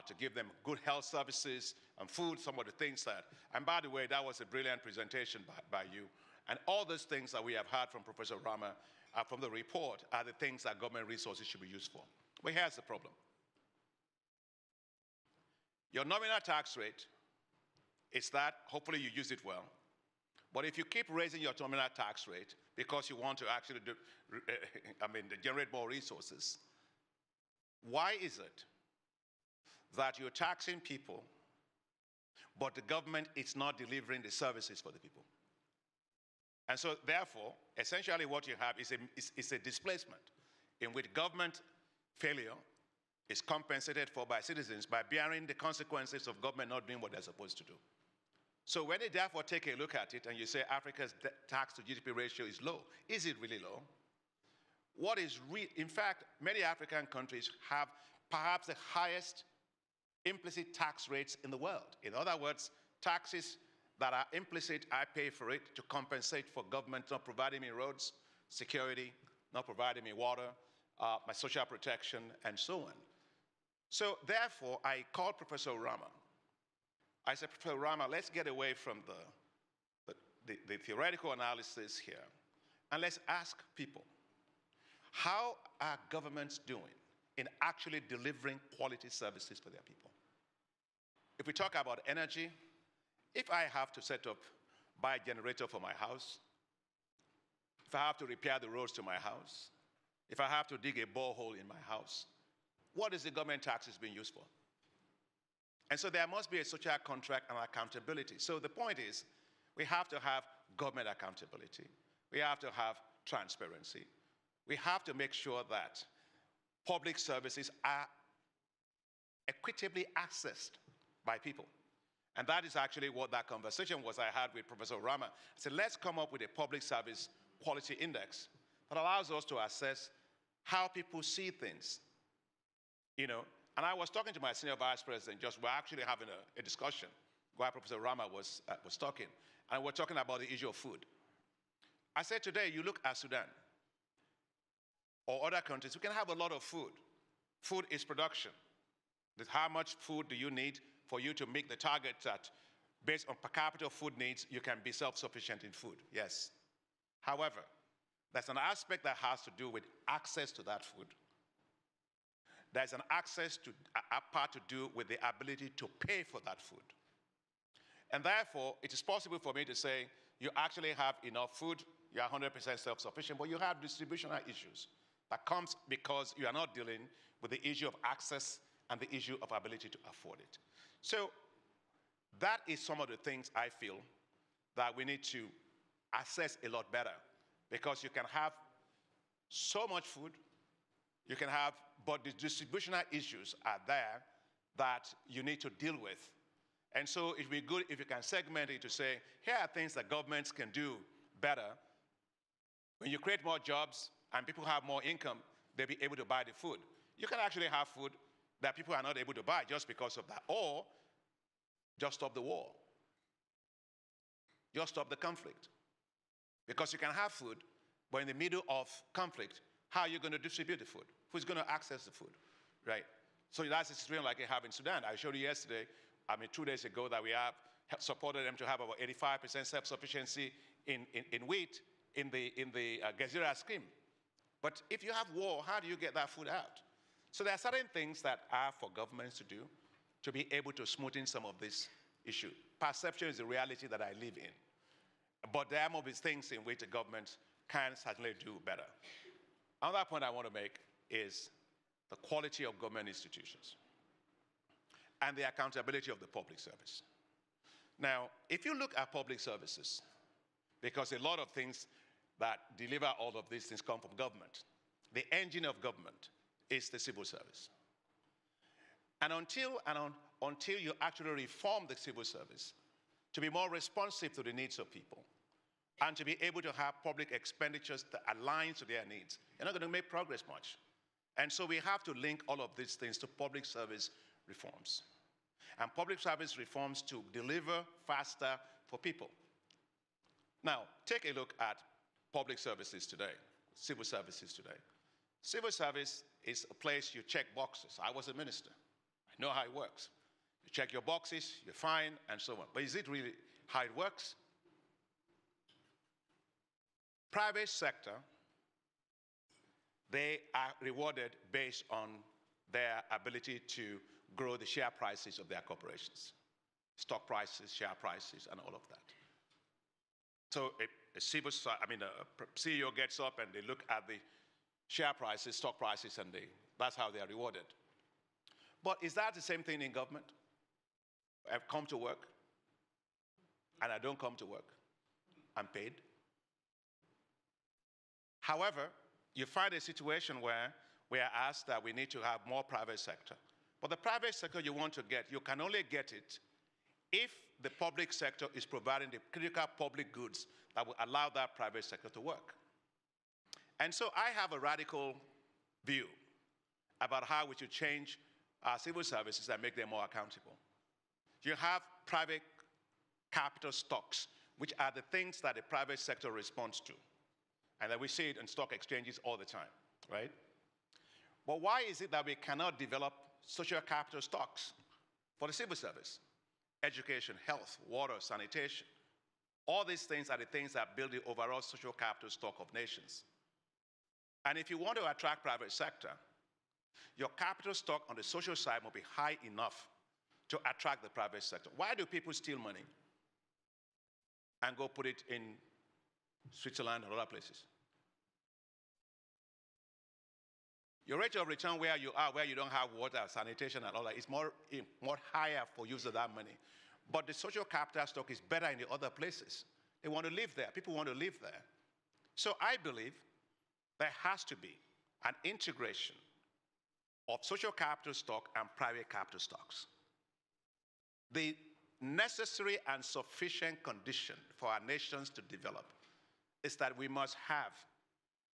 to give them good health services and food, some of the things that, and by the way, that was a brilliant presentation by you. And all those things that we have heard from Professor Urama from the report are the things that government resources should be used for. But here's the problem. Your nominal tax rate is that, hopefully you use it well, but if you keep raising your nominal tax rate because you want to actually generate more resources, why is it that you're taxing people, but the government is not delivering the services for the people? And so, therefore, essentially what you have is a displacement in which government failure is compensated for by citizens by bearing the consequences of government not doing what they're supposed to do. So when they therefore take a look at it and you say Africa's tax to GDP ratio is low, is it really low? What is in fact, many African countries have perhaps the highest implicit tax rates in the world. In other words, taxes that are implicit, I pay for it to compensate for government not providing me roads, security, not providing me water, my social protection, and so on. So therefore, I called Professor Rama. I said, Professor Rama, let's get away from the theoretical analysis here, and let's ask people, how are governments doing in actually delivering quality services for their people? If we talk about energy, if I have to buy a generator for my house, if I have to repair the roads to my house, if I have to dig a borehole in my house, what is the government taxes being used for? And so there must be a social contract and accountability. So the point is, we have to have government accountability. We have to have transparency. We have to make sure that public services are equitably accessed by people. And that is actually what that conversation was I had with Professor Rama. I said, let's come up with a public service quality index that allows us to assess how people see things. You know, and I was talking to my senior vice president, we're actually having a discussion while Professor Rama was talking, and we're talking about the issue of food. I said today, you look at Sudan or other countries, we can have a lot of food. Food is production. How much food do you need for you to meet the target that, based on per capita food needs, you can be self-sufficient in food? Yes. However, there's an aspect that has to do with access to that food. There's an a part to do with the ability to pay for that food. And therefore, it is possible for me to say, you actually have enough food, you're 100% self-sufficient, but you have distributional issues. That comes because you are not dealing with the issue of access and the issue of ability to afford it. So that is some of the things I feel that we need to assess a lot better, because you can have so much food, you can have, but the distributional issues are there that you need to deal with. And so it would be good if you can segment it to say, here are things that governments can do better. When you create more jobs and people have more income, they'll be able to buy the food. You can actually have food that people are not able to buy just because of that, or just stop the war. Just stop the conflict. Because you can have food, but in the middle of conflict, how are you going to distribute the food? Who's going to access the food, right? So that's a situation like they have in Sudan. I showed you yesterday, 2 days ago, that we have supported them to have about 85% self-sufficiency in wheat in the Gezira scheme. But if you have war, how do you get that food out? So there are certain things that are for governments to do to be able to smoothen some of this issue. Perception is the reality that I live in. But there are these things in which the government can certainly do better. Another point I want to make is the quality of government institutions and the accountability of the public service. Now, if you look at public services, because a lot of things that deliver all of these things come from government, the engine of government is the civil service. And until you actually reform the civil service to be more responsive to the needs of people and to be able to have public expenditures that align to their needs, you're not going to make progress much. And so we have to link all of these things to public service reforms. And public service reforms to deliver faster for people. Now, take a look at public services today, civil services today. Civil service is a place you check boxes. I was a minister. I know how it works. You check your boxes, you're fine, and so on. But is it really how it works? Private sector, they are rewarded based on their ability to grow the share prices of their corporations. Stock prices, share prices, and all of that. So a CEO gets up and they look at the share prices, stock prices, and that's how they are rewarded. But is that the same thing in government? I've come to work, and I don't come to work. I'm paid. However, you find a situation where we are asked that we need to have more private sector. But the private sector you want to get, you can only get it if the public sector is providing the critical public goods that will allow that private sector to work. And so I have a radical view about how we should change our civil services and make them more accountable. You have private capital stocks, which are the things that the private sector responds to. And that we see it in stock exchanges all the time, right? But why is it that we cannot develop social capital stocks for the civil service? Education, health, water, sanitation. All these things are the things that build the overall social capital stock of nations. And if you want to attract private sector, your capital stock on the social side must be high enough to attract the private sector. Why do people steal money and go put it in Switzerland and other places? Your rate of return where you are, where you don't have water, sanitation, and all that, is more higher for use of that money. But the social capital stock is better in the other places. They want to live there. People want to live there. So I believe there has to be an integration of social capital stock and private capital stocks. The necessary and sufficient condition for our nations to develop is that we must have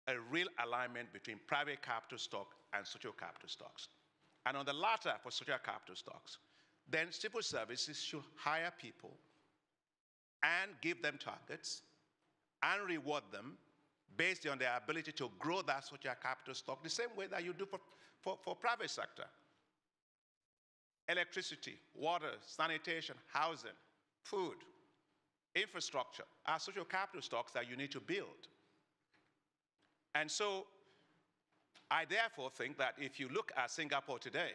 a real alignment between private capital stock and social capital stocks. And on the latter, for social capital stocks, then civil services should hire people and give them targets and reward them based on their ability to grow that social capital stock the same way that you do for private sector. Electricity, water, sanitation, housing, food, infrastructure are social capital stocks that you need to build. And so I therefore think that if you look at Singapore today,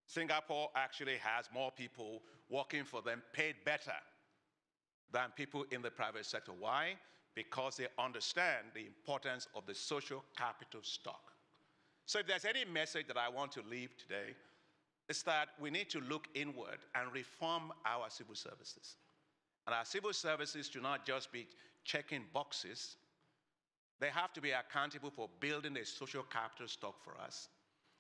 Singapore actually has more people working for them paid better than people in the private sector. Why? Because they understand the importance of the social capital stock. So if there's any message that I want to leave today, it's that we need to look inward and reform our civil services. And our civil services should not just be checking boxes. They have to be accountable for building a social capital stock for us.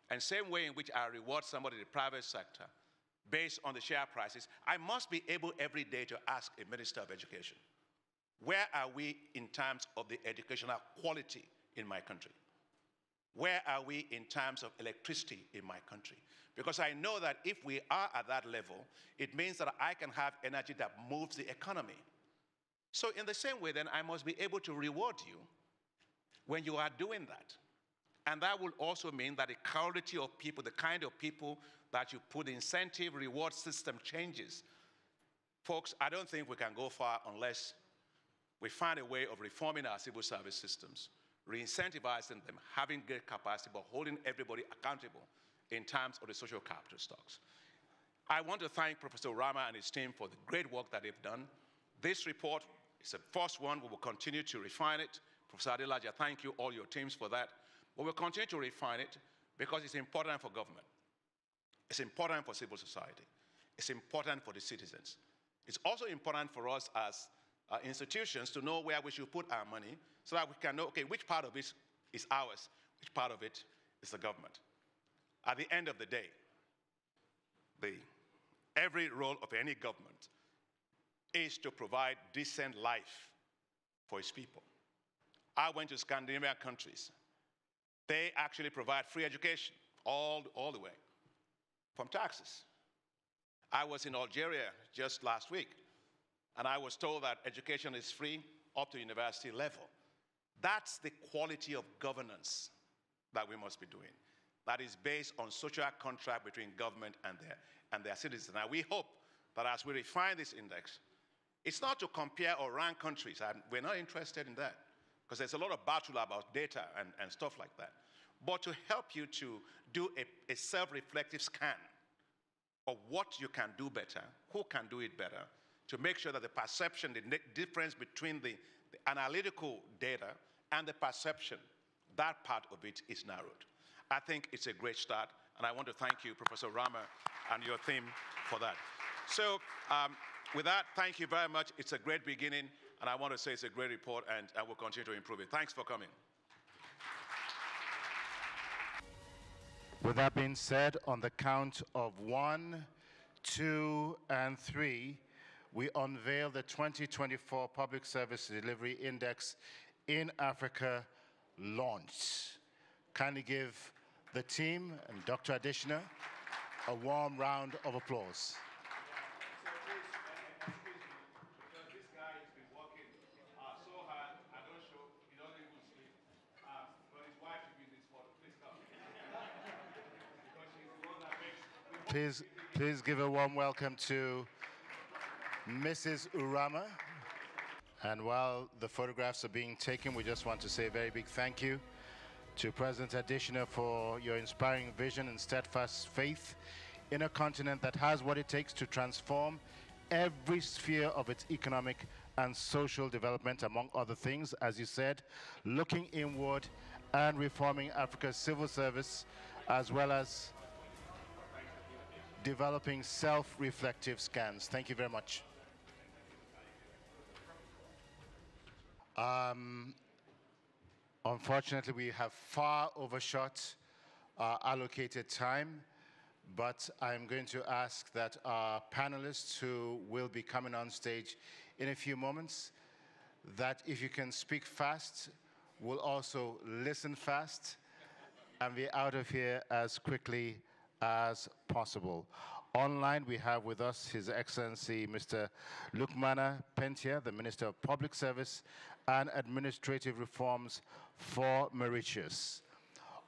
And same way in which I reward somebody in the private sector based on the share prices, I must be able every day to ask a minister of education, where are we in terms of the educational quality in my country? Where are we in terms of electricity in my country? Because I know that if we are at that level, it means that I can have energy that moves the economy. So in the same way, then, I must be able to reward you when you are doing that. And that will also mean that the quality of people, the kind of people that you put incentive reward system changes. Folks, I don't think we can go far unless we find a way of reforming our civil service systems, re-incentivizing them, having great capacity, but holding everybody accountable in terms of the social capital stocks. I want to thank Professor Rama and his team for the great work that they've done. This report is the first one. We will continue to refine it. Professor Adelaja, thank you, all your teams for that. But we'll continue to refine it because it's important for government. It's important for civil society. It's important for the citizens. It's also important for us as institutions to know where we should put our money so that we can know, okay, which part of it is ours, which part of it is the government. At the end of the day, every role of any government is to provide decent life for its people. I went to Scandinavian countries. They actually provide free education all the way from taxes. I was in Algeria just last week, and I was told that education is free up to university level. That's the quality of governance that we must be doing. That is based on social contract between government and their citizens. Now, we hope that as we refine this index, it's not to compare or rank countries. We're not interested in that, because there's a lot of battle about data and stuff like that. But to help you to do a self-reflective scan of what you can do better, who can do it better, to make sure that the perception, the difference between the analytical data and the perception, that part of it is narrowed. I think it's a great start, and I want to thank you, Professor Rama, and your team for that. So with that, thank you very much. It's a great beginning, and I want to say it's a great report, and I will continue to improve it. Thanks for coming. With that being said, on the count of 1, 2, and 3, we unveil the 2024 Public Service Delivery Index in Africa launched. Kindly give the team and Dr. Adishna a warm round of applause. Because this guy has been working so hard, I don't show, he doesn't even Please give a warm welcome to Mrs. Urama. And while the photographs are being taken, we just want to say a very big thank you to President Adesina for your inspiring vision and steadfast faith in a continent that has what it takes to transform every sphere of its economic and social development, among other things, as you said, looking inward and reforming Africa's civil service, as well as developing self-reflective scans. Thank you very much. Unfortunately, we have far overshot our allocated time, but I'm going to ask that our panelists who will be coming on stage in a few moments, that if you can speak fast, we'll also listen fast and be out of here as quickly as possible. Online, we have with us His Excellency Mr. Lukmana Pentia, the Minister of Public Service and Administrative Reforms for Mauritius.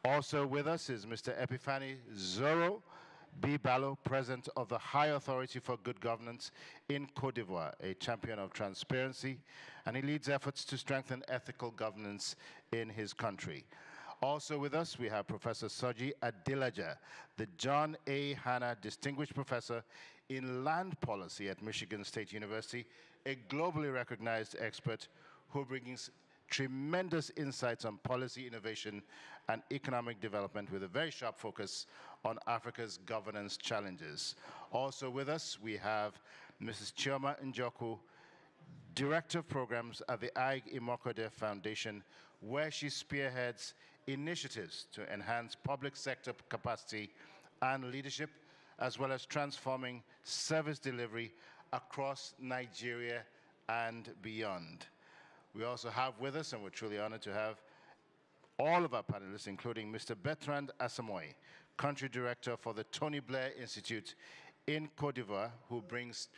Also with us is Mr. Epiphany Zoro B. Ballo, President of the High Authority for Good Governance in Côte d'Ivoire, a champion of transparency, and he leads efforts to strengthen ethical governance in his country. Also with us, we have Professor Soji Adilaja, the John A. Hanna Distinguished Professor in Land Policy at Michigan State University, a globally recognized expert who brings tremendous insights on policy innovation and economic development with a very sharp focus on Africa's governance challenges. Also with us, we have Mrs. Chioma Njoku, Director of Programs at the Ig Imokode Foundation, where she spearheads initiatives to enhance public sector capacity and leadership, as well as transforming service delivery across Nigeria and beyond. We also have with us, and we're truly honored to have all of our panelists, including Mr. Bertrand Asamoy, Country Director for the Tony Blair Institute in Côte d'Ivoire, who brings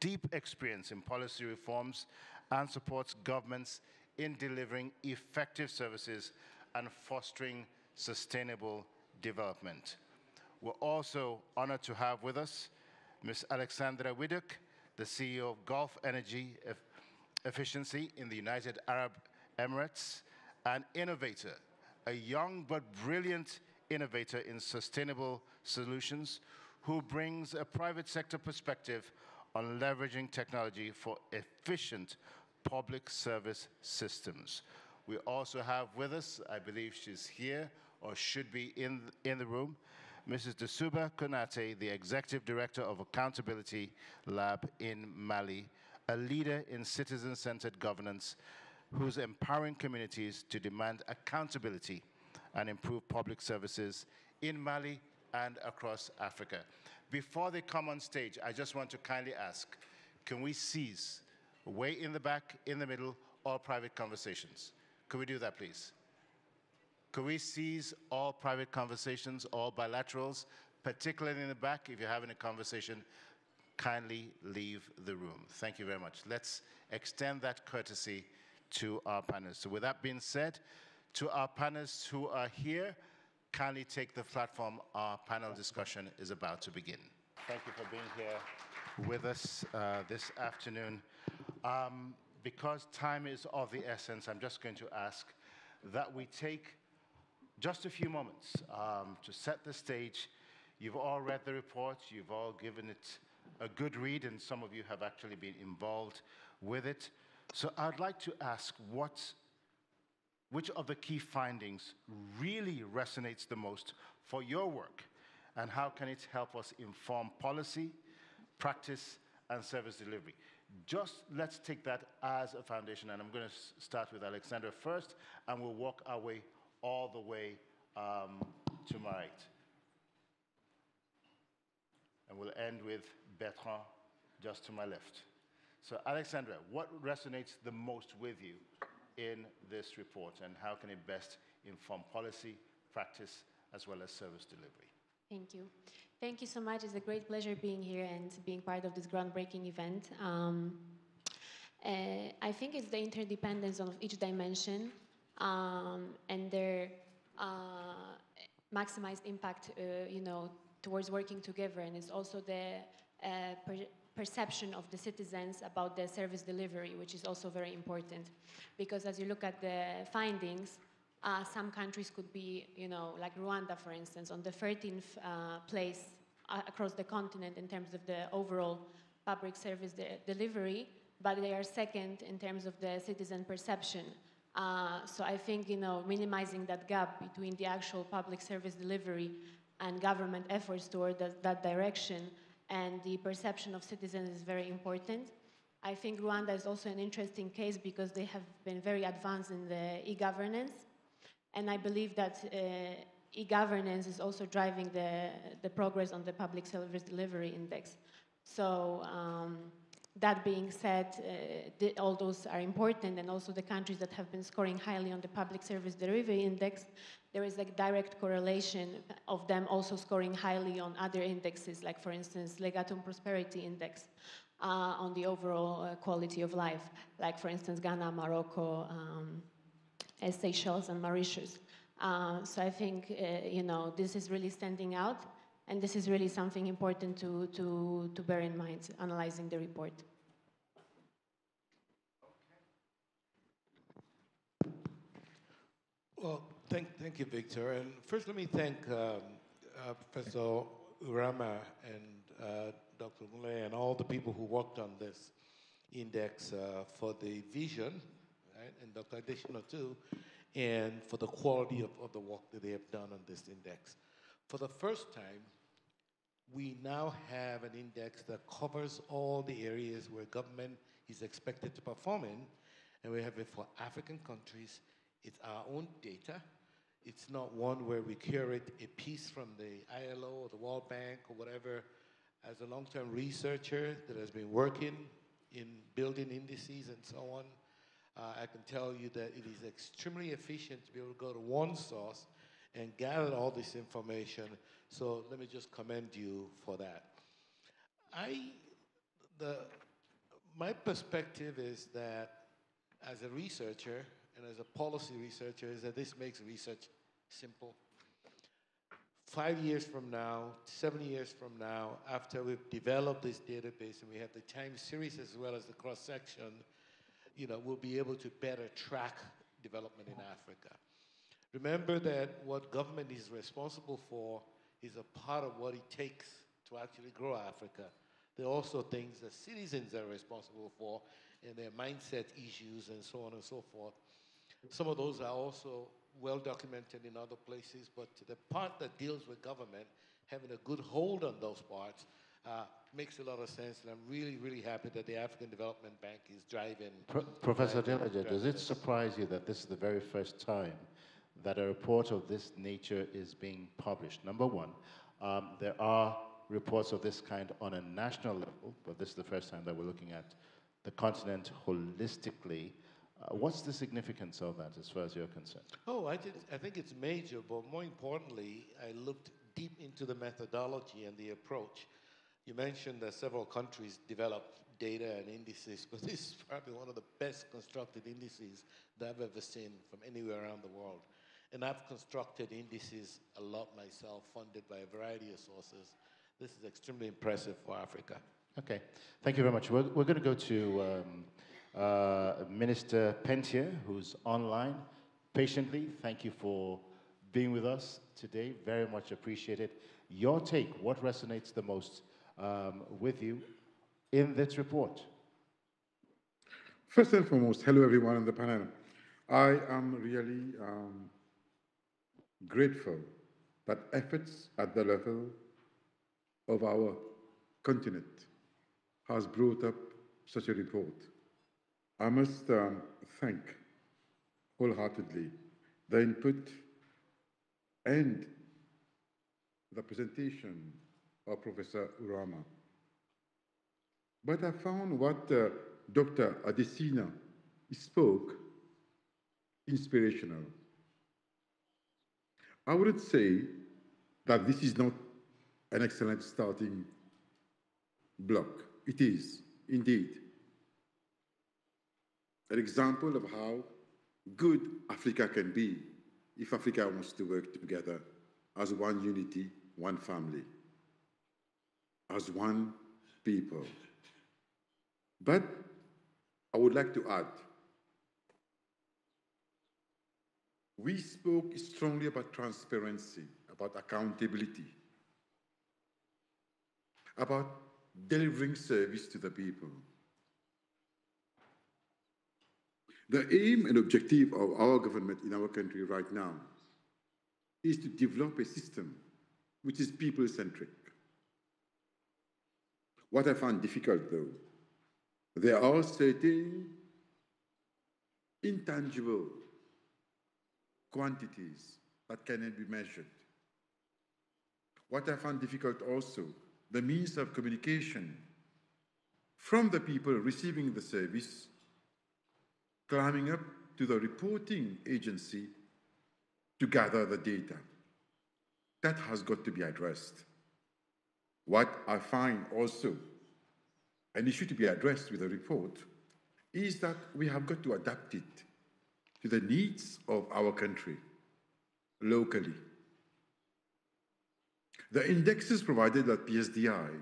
deep experience in policy reforms and supports governments in delivering effective services and fostering sustainable development. We're also honored to have with us Ms. Alexandra Widok, the CEO of Gulf Energy Efficiency in the United Arab Emirates, an innovator, a young but brilliant innovator in sustainable solutions who brings a private sector perspective on leveraging technology for efficient public service systems. We also have with us, I believe she's here or should be in the room, Mrs. Dasuba Konate, the Executive Director of Accountability Lab in Mali, a leader in citizen-centered governance who's empowering communities to demand accountability and improve public services in Mali and across Africa. Before they come on stage, I just want to kindly ask, can we cease way in the back, in the middle, all private conversations? Could we do that, please? Could we cease all private conversations, all bilaterals, particularly in the back? If you're having a conversation, kindly leave the room. Thank you very much. Let's extend that courtesy to our panelists. So with that being said, to our panelists who are here, kindly take the platform. Our panel discussion is about to begin. Thank you for being here with us this afternoon. Because time is of the essence, I'm just going to ask that we take just a few moments to set the stage. You've all read the report, you've all given it a good read, and some of you have actually been involved with it. So I'd like to ask which of the key findings really resonates the most for your work, and how can it help us inform policy, practice, and service delivery? Just let's take that as a foundation, and I'm going to start with Alexandra first, and we'll walk our way all the way to my right. And we'll end with Bertrand just to my left. So Alexandra, what resonates the most with you in this report, and how can it best inform policy, practice, as well as service delivery? Thank you. Thank you so much. It's a great pleasure being here and being part of this groundbreaking event. I think it's the interdependence of each dimension and their maximized impact, towards working together, and it's also the perception of the citizens about the service delivery, which is also very important. Because as you look at the findings, some countries could be, like Rwanda, for instance, on the 13th place across the continent in terms of the overall public service delivery, but they are second in terms of the citizen perception. So I think, minimizing that gap between the actual public service delivery and government efforts toward that direction and the perception of citizens is very important. I think Rwanda is also an interesting case because they have been very advanced in the e-governance, and I believe that e-governance is also driving the progress on the public service delivery index. So that being said, all those are important, and also the countries that have been scoring highly on the public service delivery index, there is a direct correlation of them also scoring highly on other indexes, like for instance, Legatum Prosperity Index on the overall quality of life, like for instance, Ghana, Morocco, Seychelles, and Mauritius. So I think, this is really standing out, and this is really something important to bear in mind analyzing the report. Well, thank you, Victor. And first, let me thank Professor Urama and Dr. Mule and all the people who worked on this index for the vision, right, and Dr. Additional too, and for the quality of the work that they have done on this index. For the first time, we now have an index that covers all the areas where government is expected to perform in, and we have it for African countries. It's our own data. It's not one where we curate a piece from the ILO or the World Bank or whatever. As a long-term researcher that has been working in building indices and so on, I can tell you that it is extremely efficient to be able to go to one source and gather all this information. So let me just commend you for that. My perspective is that as a researcher and as a policy researcher is that this makes research simple. 5 years from now, 7 years from now, after we've developed this database and we have the time series as well as the cross-section, we'll be able to better track development in Africa. Remember that what government is responsible for is a part of what it takes to actually grow Africa. There are also things that citizens are responsible for and their mindset issues and so on and so forth. Some of those are also well documented in other places, but the part that deals with government, having a good hold on those parts, makes a lot of sense, and I'm really, really happy that the African Development Bank is driving. Professor Dillaja, does it surprise you that this is the very first time that a report of this nature is being published? Number one, there are reports of this kind on a national level, but this is the first time that we're looking at the continent holistically. What's the significance of that as far as you're concerned? Oh, I think it's major, but more importantly, I looked deep into the methodology and the approach. You mentioned that several countries develop data and indices, but this is probably one of the best constructed indices that I've ever seen from anywhere around the world. And I've constructed indices a lot myself, funded by a variety of sources. This is extremely impressive for Africa. Okay, thank you very much. We're going to go to Minister Pentia, who's online patiently. Thank you for being with us today. Very much appreciated. Your take, what resonates the most with you in this report? First and foremost, hello everyone on the panel. I am really grateful that efforts at the level of our continent has brought up such a report. I must thank wholeheartedly the input and the presentation of Professor Urama. But I found what Dr. Adesina spoke inspirational. I would say that this is not an excellent starting block. It is, indeed, an example of how good Africa can be if Africa wants to work together as one unity, one family. as one people. But I would like to add, we spoke strongly about transparency, about accountability, about delivering service to the people. The aim and objective of our government in our country right now is to develop a system which is people-centric. What I found difficult, though, there are certain intangible quantities that cannot be measured. What I found difficult also, the means of communication from the people receiving the service, climbing up to the reporting agency to gather the data. That has got to be addressed. What I find also an issue to be addressed with the report is that we have got to adapt it to the needs of our country locally. The indexes provided by PSDI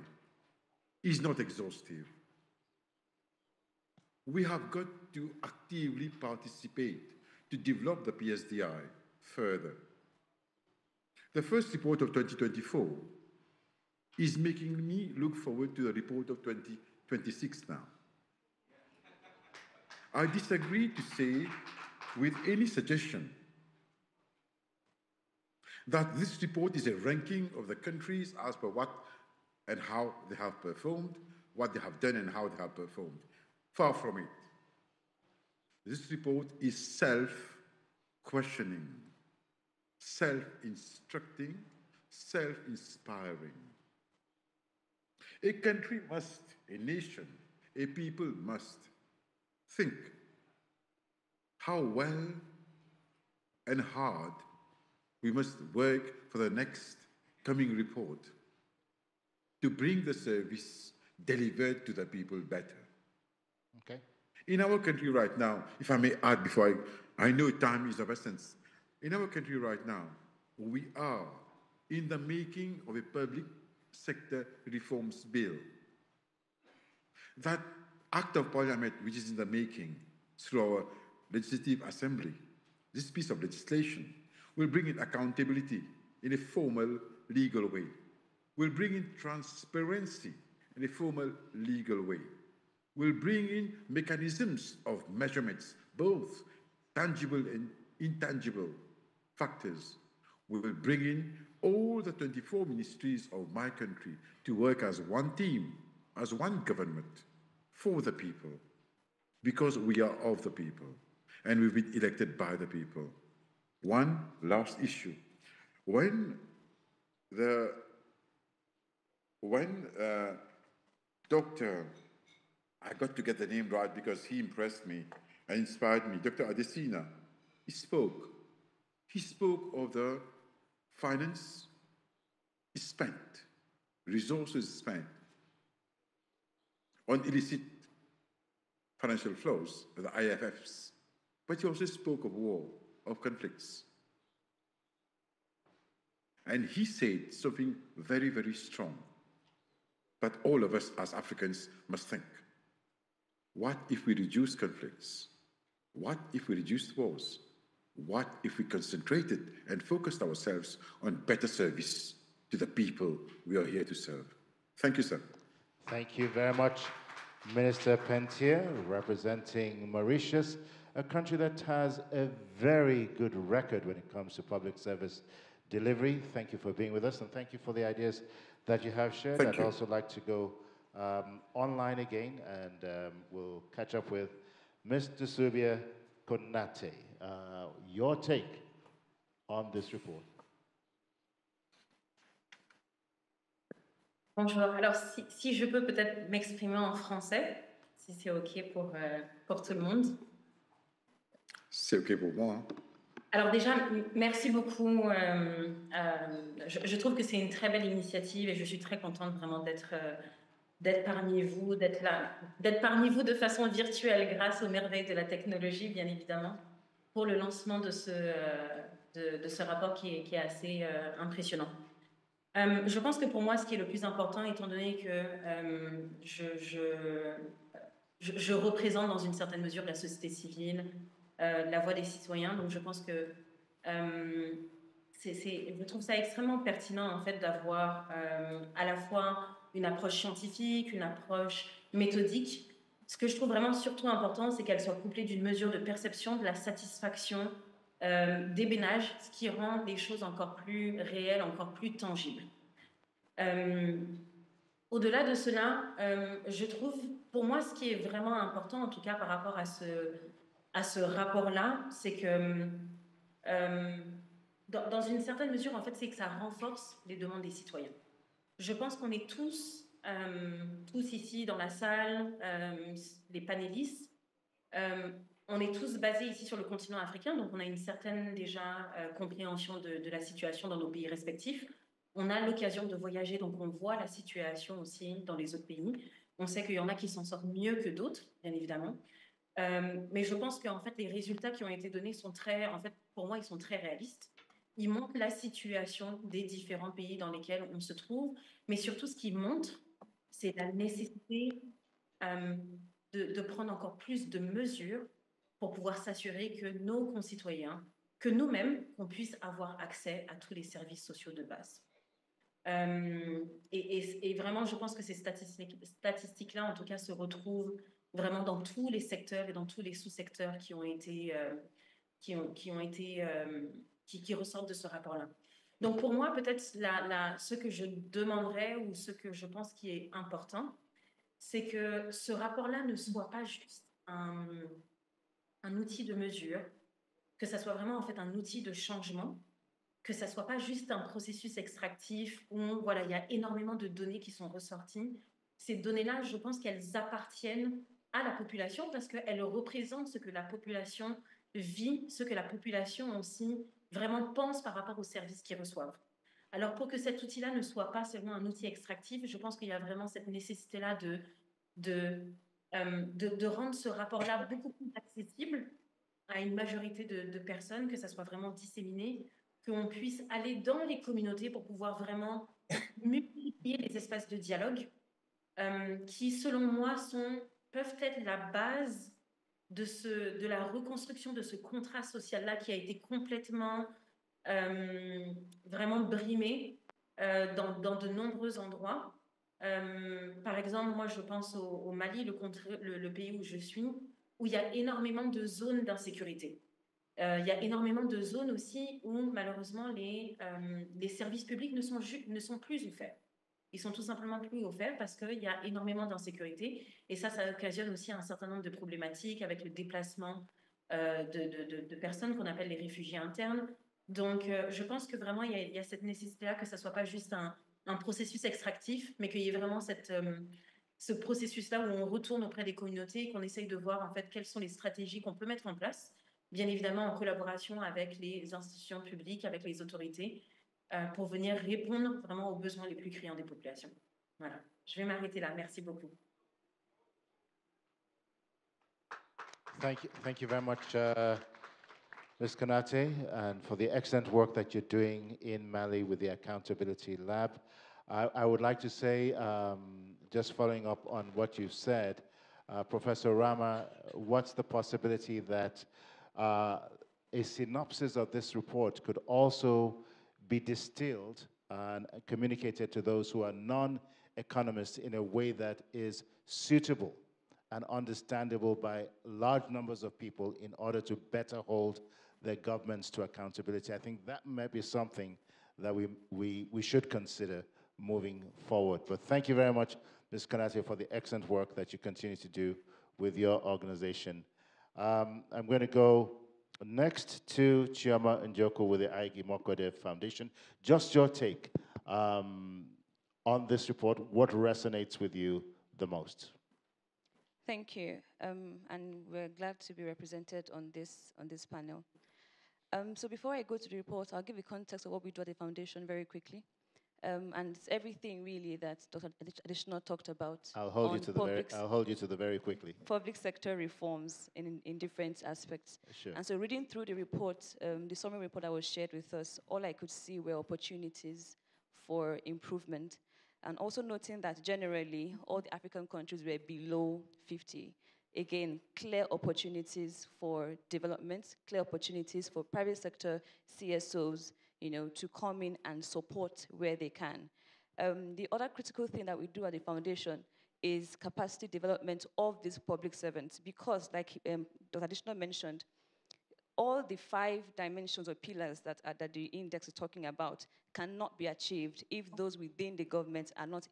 is not exhaustive. We have got to actively participate to develop the PSDI further. The first report of 2024 is making me look forward to the report of 2026 now. I disagree to say with any suggestion that this report is a ranking of the countries as per what and how they have performed, what they have done and how they have performed. Far from it. This report is self-questioning, self-instructing, self-inspiring. A country must, a nation, a people must think how well and hard we must work for the next coming report to bring the service delivered to the people better. Okay. In our country right now, if I may add before I know time is of essence, in our country right now, we are in the making of a public sector reforms bill. That act of parliament which is in the making through our legislative assembly, this piece of legislation will bring in accountability in a formal legal way, will bring in transparency in a formal legal way, will bring in mechanisms of measurements, both tangible and intangible factors. We will bring in all the 24 ministries of my country to work as one team, as one government, for the people, because we are of the people, and we've been elected by the people. One last issue. When Dr. I got to get the name right because he impressed me and inspired me. Dr. Adesina, he spoke. He spoke of the finance spent, resources spent on illicit financial flows, the IFFs. But he also spoke of war, of conflicts. And he said something very, very strong. But all of us as Africans must think. What if we reduce conflicts? What if we reduce wars? What if we concentrated and focused ourselves on better service to the people we are here to serve? Thank you, sir. Thank you very much, Minister Pentier, representing Mauritius, a country that has a very good record when it comes to public service delivery. Thank you for being with us, and thank you for the ideas that you have shared. I'd also like to go online again, and we'll catch up with Mr. Subia Konate. Your take on this report. Bonjour. Alors, si je peux peut-être m'exprimer en français, si c'est OK pour tout le monde. C'est OK pour moi. Hein? Alors déjà, merci beaucoup. Je trouve que c'est une très belle initiative et je suis très contente vraiment d'être parmi vous, d'être parmi vous de façon virtuelle grâce aux merveilles de la technologie, bien évidemment, pour le lancement de ce rapport qui est assez impressionnant. Je pense que pour moi, ce qui est le plus important, étant donné que je représente dans une certaine mesure la société civile, la voix des citoyens, donc je pense que je trouve ça extrêmement pertinent en fait d'avoir à la fois une approche scientifique, une approche méthodique. Ce que je trouve vraiment surtout important, c'est qu'elle soit couplée d'une mesure de perception de la satisfaction des ménages, ce qui rend les choses encore plus réelles, encore plus tangibles. Au-delà de cela, je trouve, pour moi, ce qui est vraiment important, en tout cas par rapport à ce rapport-là, c'est que dans une certaine mesure, en fait, c'est que ça renforce les demandes des citoyens. Je pense qu'on est tous ici dans la salle, les panélistes, on est tous basés ici sur le continent africain, donc on a une certaine déjà compréhension de la situation dans nos pays respectifs. On a l'occasion de voyager, donc on voit la situation aussi dans les autres pays. On sait qu'il y en a qui s'en sortent mieux que d'autres, bien évidemment. Mais je pense qu'en fait, les résultats qui ont été donnés sont pour moi, ils sont très réalistes. Ils montrent la situation des différents pays dans lesquels on se trouve, mais surtout ce qu'ils montrent, c'est la nécessité de prendre encore plus de mesures pour pouvoir s'assurer que nos concitoyens, que nous-mêmes, qu'on puisse avoir accès à tous les services sociaux de base. Et vraiment, je pense que ces statistiques-là, en tout cas, se retrouvent vraiment dans tous les secteurs et dans tous les sous-secteurs qui ressortent de ce rapport-là. Donc pour moi, peut-être ce que je demanderais ou ce que je pense qui est important, c'est que ce rapport-là ne soit pas juste un outil de mesure, que ça soit vraiment en fait un outil de changement, que ça soit pas juste un processus extractif où voilà, il y a énormément de données qui sont ressorties. Ces données-là, je pense qu'elles appartiennent à la population parce qu'elles représentent ce que la population vit, ce que la population aussi vraiment pense par rapport aux services qu'ils reçoivent. Alors pour que cet outil-là ne soit pas seulement un outil extractif, je pense qu'il y a vraiment cette nécessité-là de rendre ce rapport-là beaucoup plus accessible à une majorité de personnes, que ça soit vraiment disséminé, qu'on puisse aller dans les communautés pour pouvoir vraiment multiplier les espaces de dialogue qui, selon moi, peuvent être la base de la reconstruction de ce contrat social-là qui a été complètement vraiment brimé dans de nombreux endroits. Par exemple, moi, je pense au Mali, le pays où je suis, où il y a énormément de zones d'insécurité. Il y a énormément de zones aussi où, malheureusement, les services publics ne sont plus offerts. Ils sont tout simplement plus offerts parce qu'il y a énormément d'insécurité. Et ça occasionne aussi un certain nombre de problématiques avec le déplacement de personnes qu'on appelle les réfugiés internes. Donc, je pense que vraiment, il y a cette nécessité-là que ça ne soit pas juste un processus extractif, mais qu'il y ait vraiment ce processus-là où on retourne auprès des communautés et qu'on essaye de voir en fait quelles sont les stratégies qu'on peut mettre en place, bien évidemment en collaboration avec les institutions publiques, avec les autorités, pour venir répondre vraiment aux besoins les plus criants des populations. Voilà, je vais m'arrêter là. Merci beaucoup. Thank you very much, Ms. Konate, and for the excellent work that you're doing in Mali with the Accountability Lab. I would like to say, just following up on what you said, Professor Rama, what's the possibility that a synopsis of this report could also be distilled and communicated to those who are non-economists in a way that is suitable and understandable by large numbers of people in order to better hold their governments to accountability? I think that may be something that we should consider moving forward. But thank you very much, Ms. Konate, for the excellent work that you continue to do with your organization. I'm going to go next to Chioma Njoko with the Aigi Mokode Foundation. Just your take on this report. What resonates with you the most? Thank you, and we're glad to be represented on this panel. So before I go to the report, I'll give a context of what we do at the foundation very quickly. And it's everything really that Dr. Additional talked about. I'll hold you to the very quickly. Public sector reforms in different aspects. Sure. And so reading through the report, the summary report that was shared with us, all I could see were opportunities for improvement, and also noting that generally all the African countries were below 50. Again, clear opportunities for development, clear opportunities for private sector CSOs, to come in and support where they can. The other critical thing that we do at the foundation is capacity development of these public servants, because like Dr. Additional mentioned, all the 5 dimensions or pillars that the index is talking about cannot be achieved if those within the government are not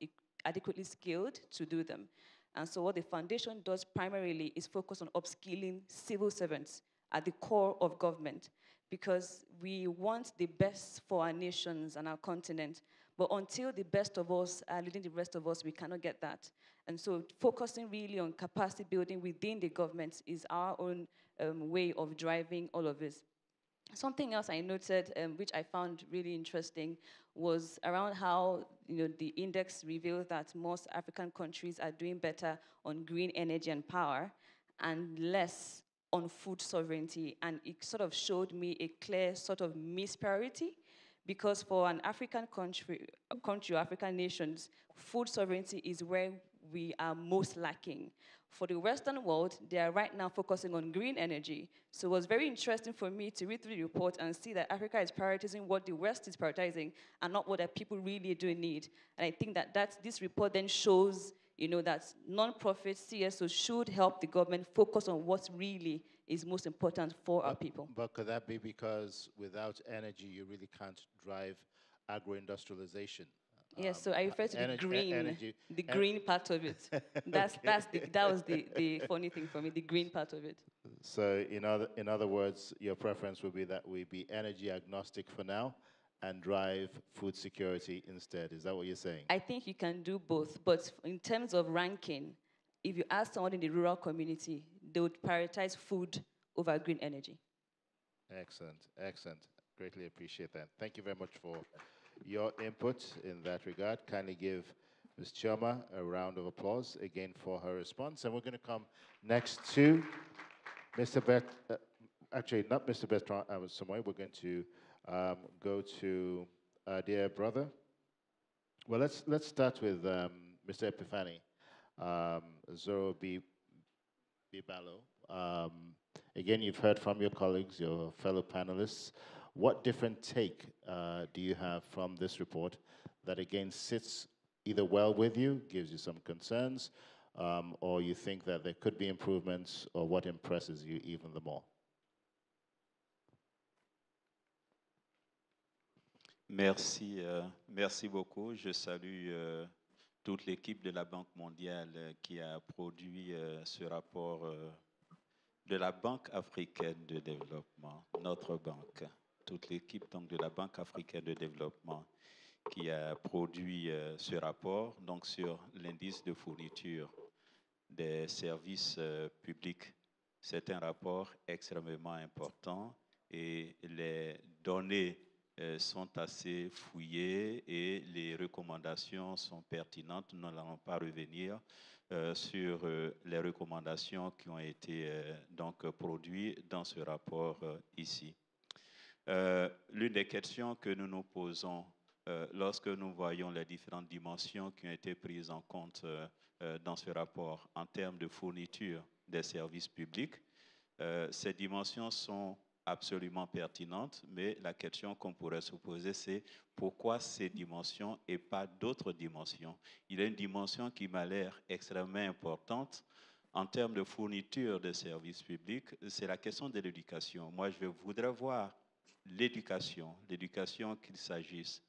adequately skilled to do them. And so what the foundation does primarily is focus on upskilling civil servants at the core of government, because we want the best for our nations and our continent, but until the best of us are leading the rest of us, we cannot get that. And so focusing really on capacity building within the government is our own way of driving all of this. Something else I noted, which I found really interesting, was around how the index revealed that most African countries are doing better on green energy and power and less on food sovereignty. And it sort of showed me a clear sort of mispriority, because for an African country or African nations, food sovereignty is where we are most lacking. For the Western world, they are right now focusing on green energy. So it was very interesting for me to read through the report and see that Africa is prioritizing what the West is prioritizing and not what the people really do need. And I think that this report then shows that non-profit CSOs should help the government focus on what really is most important for our people. But could that be because without energy, you really can't drive agro-industrialization? Yes, so I refer to the green part of it. That was the funny thing for me, the green part of it. So in other words, your preference would be that we be energy agnostic for now and drive food security instead. Is that what you're saying? I think you can do both, but in terms of ranking, if you ask someone in the rural community, they would prioritize food over green energy. Excellent, excellent. Greatly appreciate that. Thank you very much for your input in that regard. Kindly give Ms. Chioma a round of applause again for her response. And we're going to come next to Mr. Actually, not Mr. Bertrand Samoy. We're going to go to dear brother. Well, let's start with Mr. Epiphany, Zoro Bibalo. Again, you've heard from your colleagues, your fellow panelists. What different take do you have from this report that again sits either well with you, gives you some concerns, or you think that there could be improvements, or what impresses you even the more? Merci, merci beaucoup. Je salue toute l'équipe de la Banque mondiale qui a produit ce rapport de la Banque africaine de développement, notre banque. Toute l'équipe donc de la Banque africaine de développement qui a produit ce rapport donc sur l'indice de fourniture des services publics. C'est un rapport extrêmement important et les données sont assez fouillées et les recommandations sont pertinentes. Nous n'allons pas revenir sur les recommandations qui ont été donc produites dans ce rapport ici. L'une des questions que nous nous posons lorsque nous voyons les différentes dimensions qui ont été prises en compte dans ce rapport en termes de fourniture des services publics, ces dimensions sont absolument pertinentes, mais la question qu'on pourrait se poser, c'est pourquoi ces dimensions et pas d'autres dimensions? Il y a une dimension qui m'a l'air extrêmement importante en termes de fourniture de services publics, c'est la question de l'éducation. Moi, je voudrais voir l'éducation qu'il s'agisse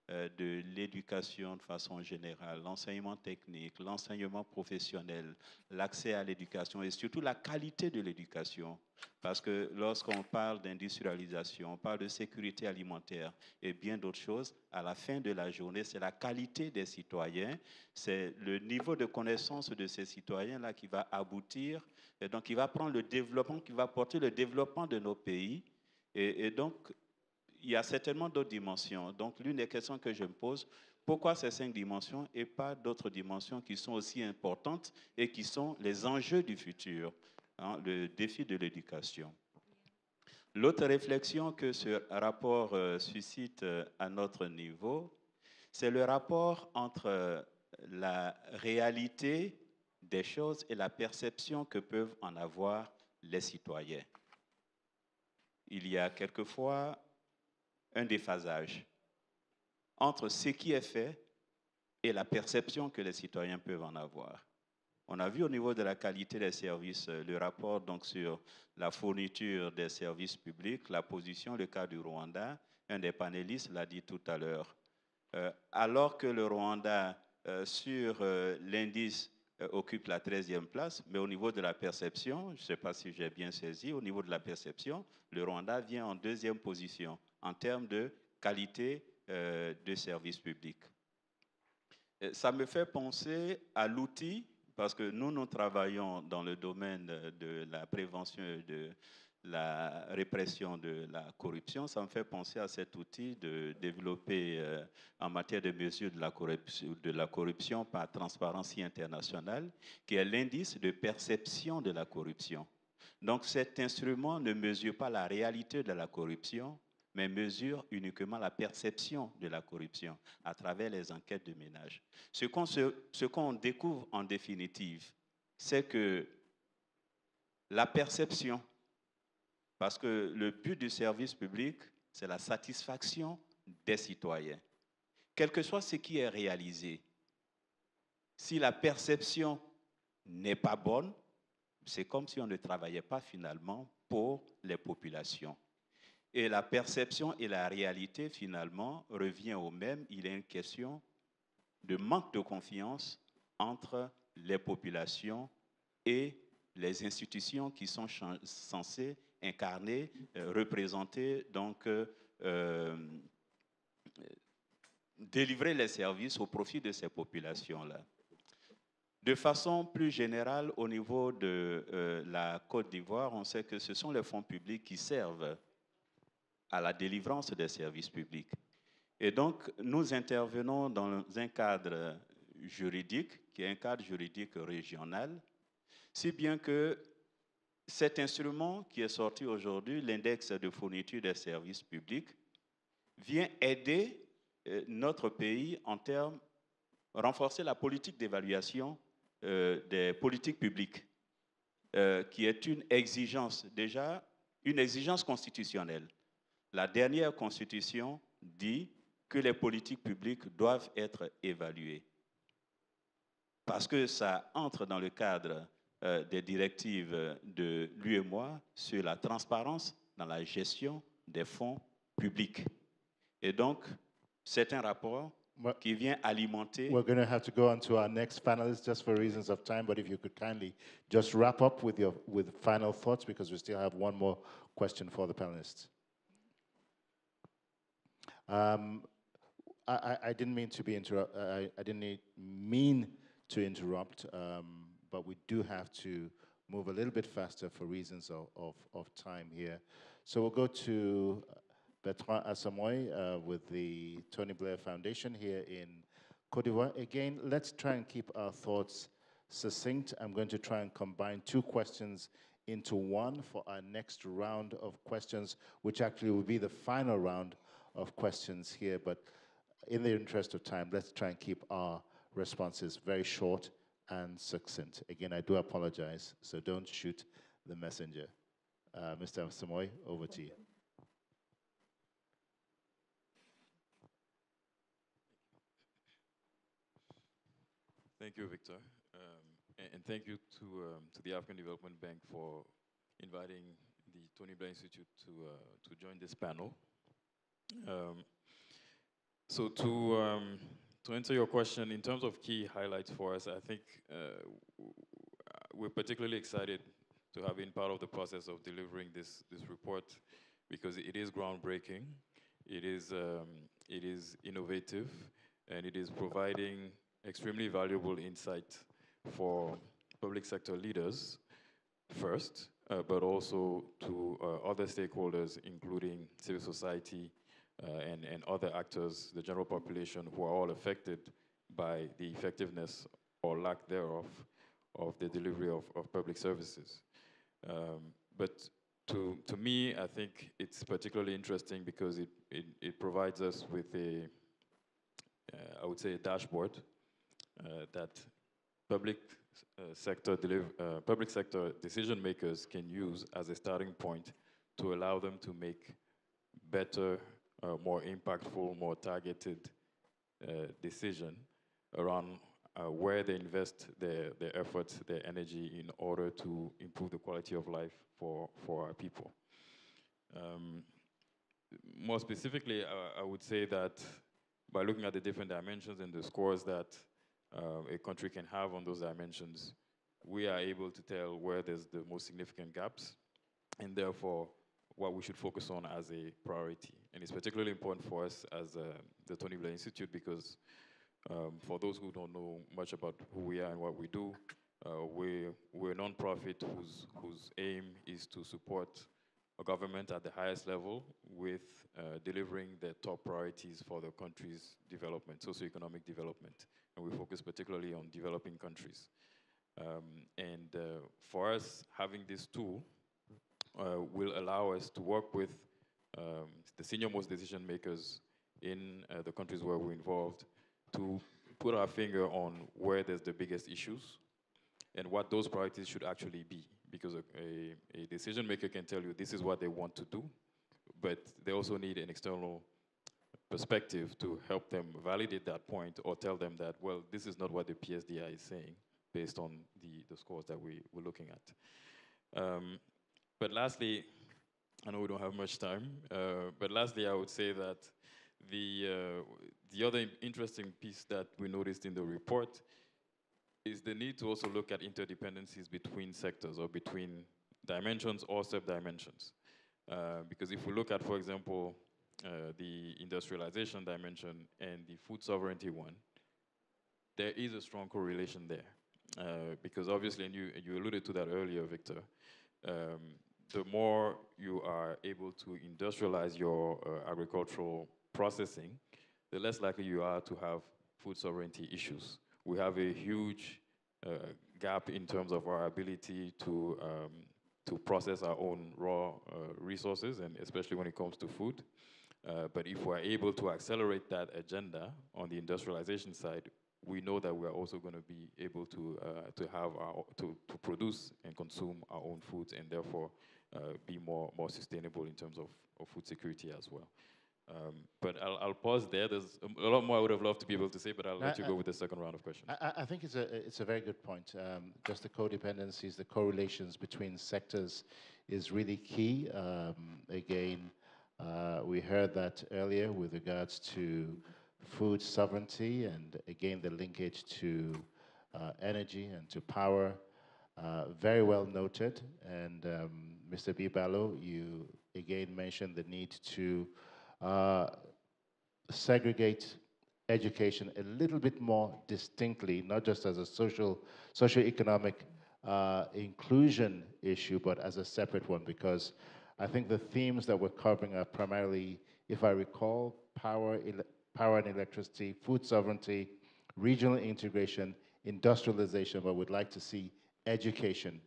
de l'éducation de façon générale, l'enseignement technique, l'enseignement professionnel, l'accès à l'éducation et surtout la qualité de l'éducation. Parce que lorsqu'on parle d'industrialisation, on parle de sécurité alimentaire et bien d'autres choses, à la fin de la journée, c'est la qualité des citoyens, c'est le niveau de connaissance de ces citoyens-là qui va aboutir, et donc qui va prendre le développement, qui va porter le développement de nos pays. Et donc, il y a certainement d'autres dimensions. Donc, l'une des questions que je me pose, pourquoi ces 5 dimensions et pas d'autres dimensions qui sont aussi importantes et qui sont les enjeux du futur, hein, le défi de l'éducation. L'autre réflexion que ce rapport suscite à notre niveau, c'est le rapport entre la réalité des choses et la perception que peuvent en avoir les citoyens. Il y a quelquefois un déphasage entre ce qui est fait et la perception que les citoyens peuvent en avoir. On a vu au niveau de la qualité des services, le rapport donc sur la fourniture des services publics, la position, le cas du Rwanda, un des panélistes l'a dit tout à l'heure. Alors que le Rwanda, sur l'indice, occupe la 13e place, mais au niveau de la perception, je ne sais pas si j'ai bien saisi, au niveau de la perception, le Rwanda vient en 2e position en termes de qualité de services publics. Ça me fait penser à l'outil, parce que nous travaillons dans le domaine de la prévention et de la répression de la corruption. Ça me fait penser à cet outil de développer en matière de mesure de la corruption par Transparency International, qui est l'indice de perception de la corruption. Donc cet instrument ne mesure pas la réalité de la corruption, mais mesure uniquement la perception de la corruption à travers les enquêtes de ménage. Ce qu'on découvre en définitive, c'est que la perception, parce que le but du service public, c'est la satisfaction des citoyens. Quel que soit ce qui est réalisé, si la perception n'est pas bonne, c'est comme si on ne travaillait pas finalement pour les populations. Et la perception et la réalité, finalement, revient au même. Il est une question de manque de confiance entre les populations et les institutions qui sont censées incarner, représenter, donc délivrer les services au profit de ces populations-là. De façon plus générale, au niveau de la Côte d'Ivoire, on sait que ce sont les fonds publics qui servent à la délivrance des services publics. Et donc, nous intervenons dans un cadre juridique, qui est un cadre juridique régional, si bien que cet instrument qui est sorti aujourd'hui, l'index de fourniture des services publics, vient aider notre pays en termes de renforcer la politique d'évaluation des politiques publiques, qui est une exigence, déjà, une exigence constitutionnelle. La dernière constitution dit que les politiques publiques doivent être évaluées. Parce que ça entre dans le cadre des directives de l'UEMOA sur la transparence dans la gestion des fonds publics. Et donc, c'est un rapport qui vient alimenter... We're going to have to go on to our next panelist just for reasons of time, but if you could kindly just wrap up with final thoughts, because we still have one more question for the panelists. I didn't mean to be I didn't mean to interrupt, but we do have to move a little bit faster for reasons of time here. So we'll go to Bertrand Asamoy with the Tony Blair Foundation here in Côte d'Ivoire. Again, let's try and keep our thoughts succinct. I'm going to try and combine two questions into one for our next round of questions, which actually will be the final round of questions here. But in the interest of time, let's try and keep our responses very short and succinct. Again, I do apologize, so don't shoot the messenger. Mr. Asamoy, over to you. Thank you, Victor. And thank you to the African Development Bank for inviting the Tony Blair Institute to join this panel. So to answer your question, in terms of key highlights for us, I think we're particularly excited to have been part of the process of delivering this report, because it is groundbreaking, it is innovative, and it is providing extremely valuable insight for public sector leaders first, but also to other stakeholders, including civil society and other actors, the general population, who are all affected by the effectiveness or lack thereof of the delivery of public services. But to me, I think it's particularly interesting because it provides us with I would say, a dashboard that public sector decision makers can use as a starting point to allow them to make better, more impactful, more targeted decision around where they invest their efforts, their energy in order to improve the quality of life for our people. More specifically, I would say that by looking at the different dimensions and the scores that a country can have on those dimensions, we are able to tell where there's the most significant gaps, and therefore what we should focus on as a priority. And it's particularly important for us as the Tony Blair Institute because for those who don't know much about who we are and what we do, we're a nonprofit whose aim is to support a government at the highest level with delivering the top priorities for the country's development, socioeconomic development. And we focus particularly on developing countries. For us, having this tool will allow us to work with the senior-most decision makers in the countries where we're involved to put our finger on where there's the biggest issues and what those priorities should actually be. Because a decision maker can tell you this is what they want to do, but they also need an external perspective to help them validate that point or tell them that, well, this is not what the PSDI is saying based on the scores that we're looking at. But lastly, I know we don't have much time, but lastly, I would say that the other interesting piece that we noticed in the report is the need to also look at interdependencies between sectors or between dimensions or sub-dimensions. Because if we look at, for example, the industrialization dimension and the food sovereignty one, there is a strong correlation there. Because obviously, and you alluded to that earlier, Victor, the more you are able to industrialize your agricultural processing, the less likely you are to have food sovereignty issues. We have a huge gap in terms of our ability to process our own raw resources, and especially when it comes to food. But if we're able to accelerate that agenda on the industrialization side, we know that we're also going to be able to produce and consume our own foods, and therefore be more sustainable in terms of food security as well. But I'll pause there. There's a lot more I would have loved to be able to say, but I'll let you go with the second round of questions. I think it's a very good point. Just the codependencies, the correlations between sectors is really key. Again, we heard that earlier with regards to food sovereignty and again the linkage to energy and to power. Very well noted. And Mr. Bibalo, you again mentioned the need to segregate education a little bit more distinctly, not just as a socioeconomic inclusion issue, but as a separate one, because I think the themes that we're covering are primarily, if I recall, power and electricity, food sovereignty, regional integration, industrialization, but we'd like to see education,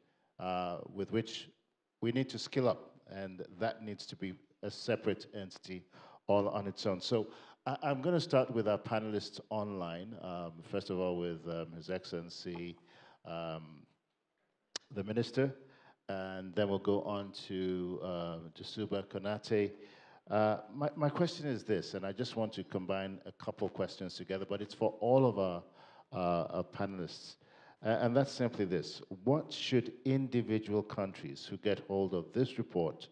with which we need to skill up, and that needs to be a separate entity all on its own. So I'm going to start with our panelists online. First of all, with His Excellency, the Minister, and then we'll go on to Jasuba Konate. My question is this, and I just want to combine a couple questions together, but it's for all of our panelists. And that's simply this: what should individual countries who get hold of this report,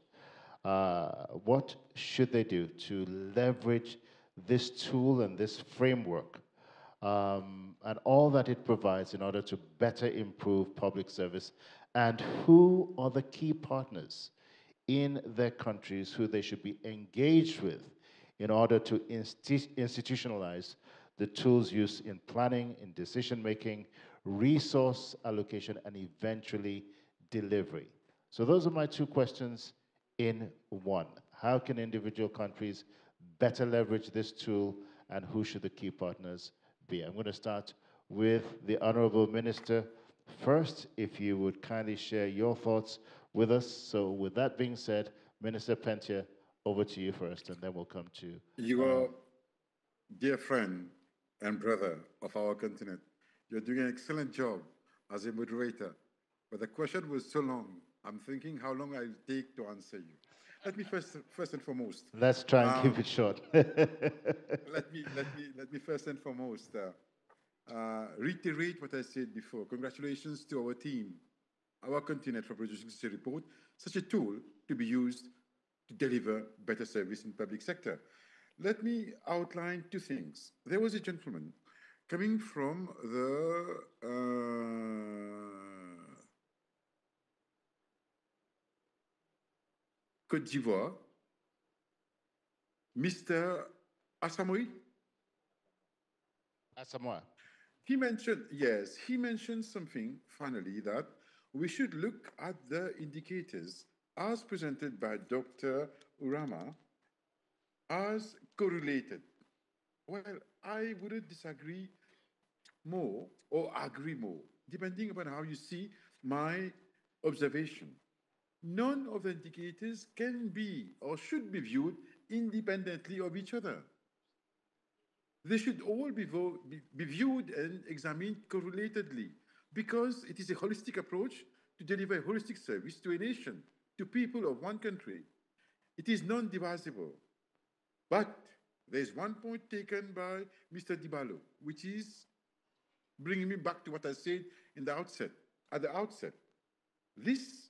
what should they do to leverage this tool and this framework and all that it provides in order to better improve public service? And who are the key partners in their countries who they should be engaged with in order to institutionalize the tools used in planning, in decision-making, resource allocation, and eventually delivery? So those are my two questions in one. How can individual countries better leverage this tool, and who should the key partners be? I'm going to start with the Honorable Minister first, if you would kindly share your thoughts with us. So with that being said, Minister Pentia, over to you first, and then we'll come to... Your dear friend, and brother of our continent. You're doing an excellent job as a moderator, but the question was so long. I'm thinking how long I'll take to answer you. Let me first and foremost. Let's try and keep it short. let me first and foremost reiterate what I said before. Congratulations to our team, our continent, for producing such a report, such a tool to be used to deliver better service in public sector. Let me outline two things. There was a gentleman coming from the Côte d'Ivoire, Mr. Asamoah. Asamoah. He mentioned something finally that we should look at the indicators as presented by Dr. Urama as correlated. Well, I wouldn't disagree more or agree more, depending upon how you see my observation. None of the indicators can be or should be viewed independently of each other. They should all be viewed and examined correlatedly because it is a holistic approach to deliver a holistic service to a nation, to people of one country. It is non-divisible. But there's one point taken by Mr. Dibalo, which is bringing me back to what I said at the outset. This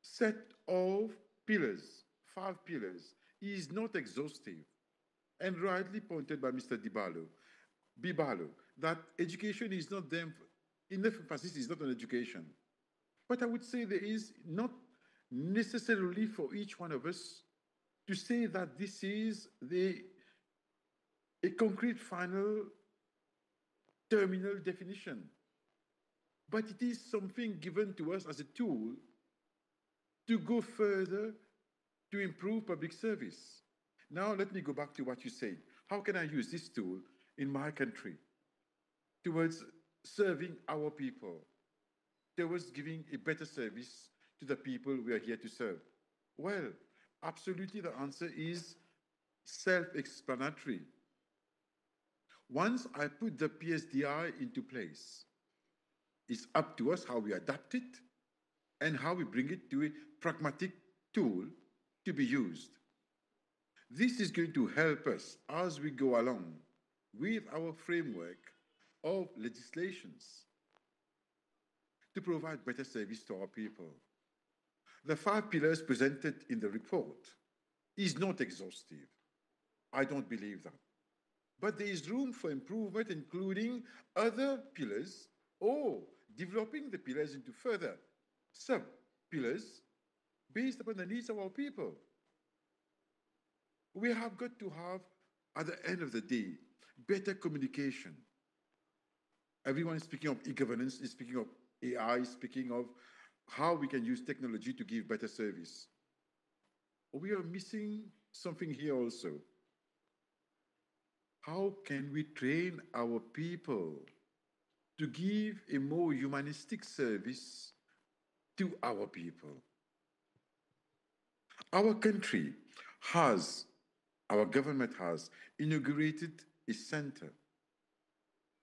set of pillars, 5 pillars, is not exhaustive, and rightly pointed by Mr. Bibalo, that education is not them, enough emphasis is not on education. But I would say there is not necessarily for each one of us to say that this is a concrete final terminal definition. But it is something given to us as a tool to go further to improve public service. Now, let me go back to what you said. How can I use this tool in my country towards serving our people, towards giving a better service to the people we are here to serve? Well, absolutely the answer is self-explanatory. Once I put the PSDI into place, it's up to us how we adapt it and how we bring it to a pragmatic tool to be used. This is going to help us as we go along with our framework of legislations to provide better service to our people. The 5 pillars presented in the report is not exhaustive. I don't believe that. But there is room for improvement, including other pillars or developing the pillars into further sub-pillars based upon the needs of our people. We have got to have, at the end of the day, better communication. Everyone is speaking of e-governance, is speaking of AI, speaking of how we can use technology to give better service. We are missing something here also. How can we train our people to give a more humanistic service to our people? Our country has, our government has inaugurated a center,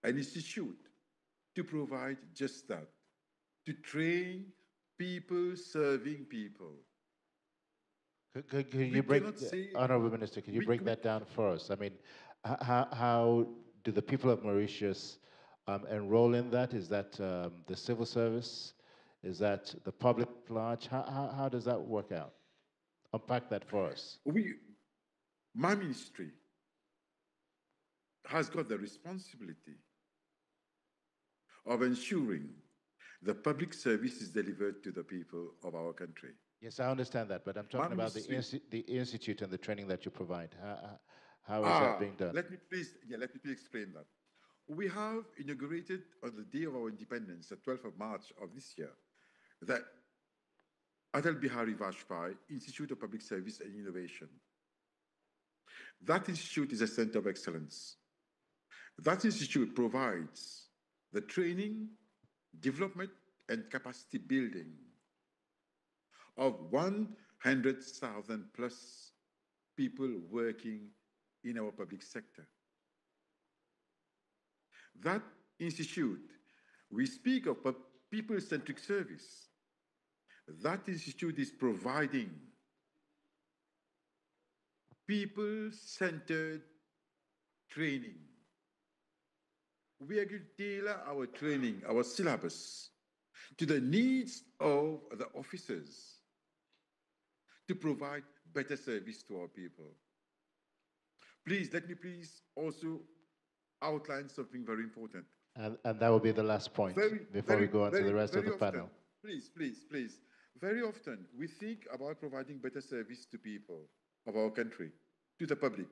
an institute to provide just that, to train people serving people. Could you break, Honorable Minister, could you break that down for us? I mean, how do the people of Mauritius enroll in that? Is that the civil service? Is that the public at large? How does that work out? Unpack that for us. My ministry has got the responsibility of ensuring the public service is delivered to the people of our country. Yes, I understand that, but I'm talking about the institute and the training that you provide. How is that being done? Let me please explain that. We have inaugurated on the day of our independence, the 12th of March of this year, the Atal Bihari Vajpayee Institute of Public Service and Innovation. That institute is a center of excellence. That institute provides the training, development, and capacity building of 100,000 plus people working in our public sector. That institute, we speak of people-centric service. That institute is providing people-centered training. We are going to tailor our training, our syllabus, to the needs of the officers to provide better service to our people. Please, let me also outline something very important. And that will be the last point before we go on to the rest of the panel. Please. Very often, we think about providing better service to people of our country, to the public.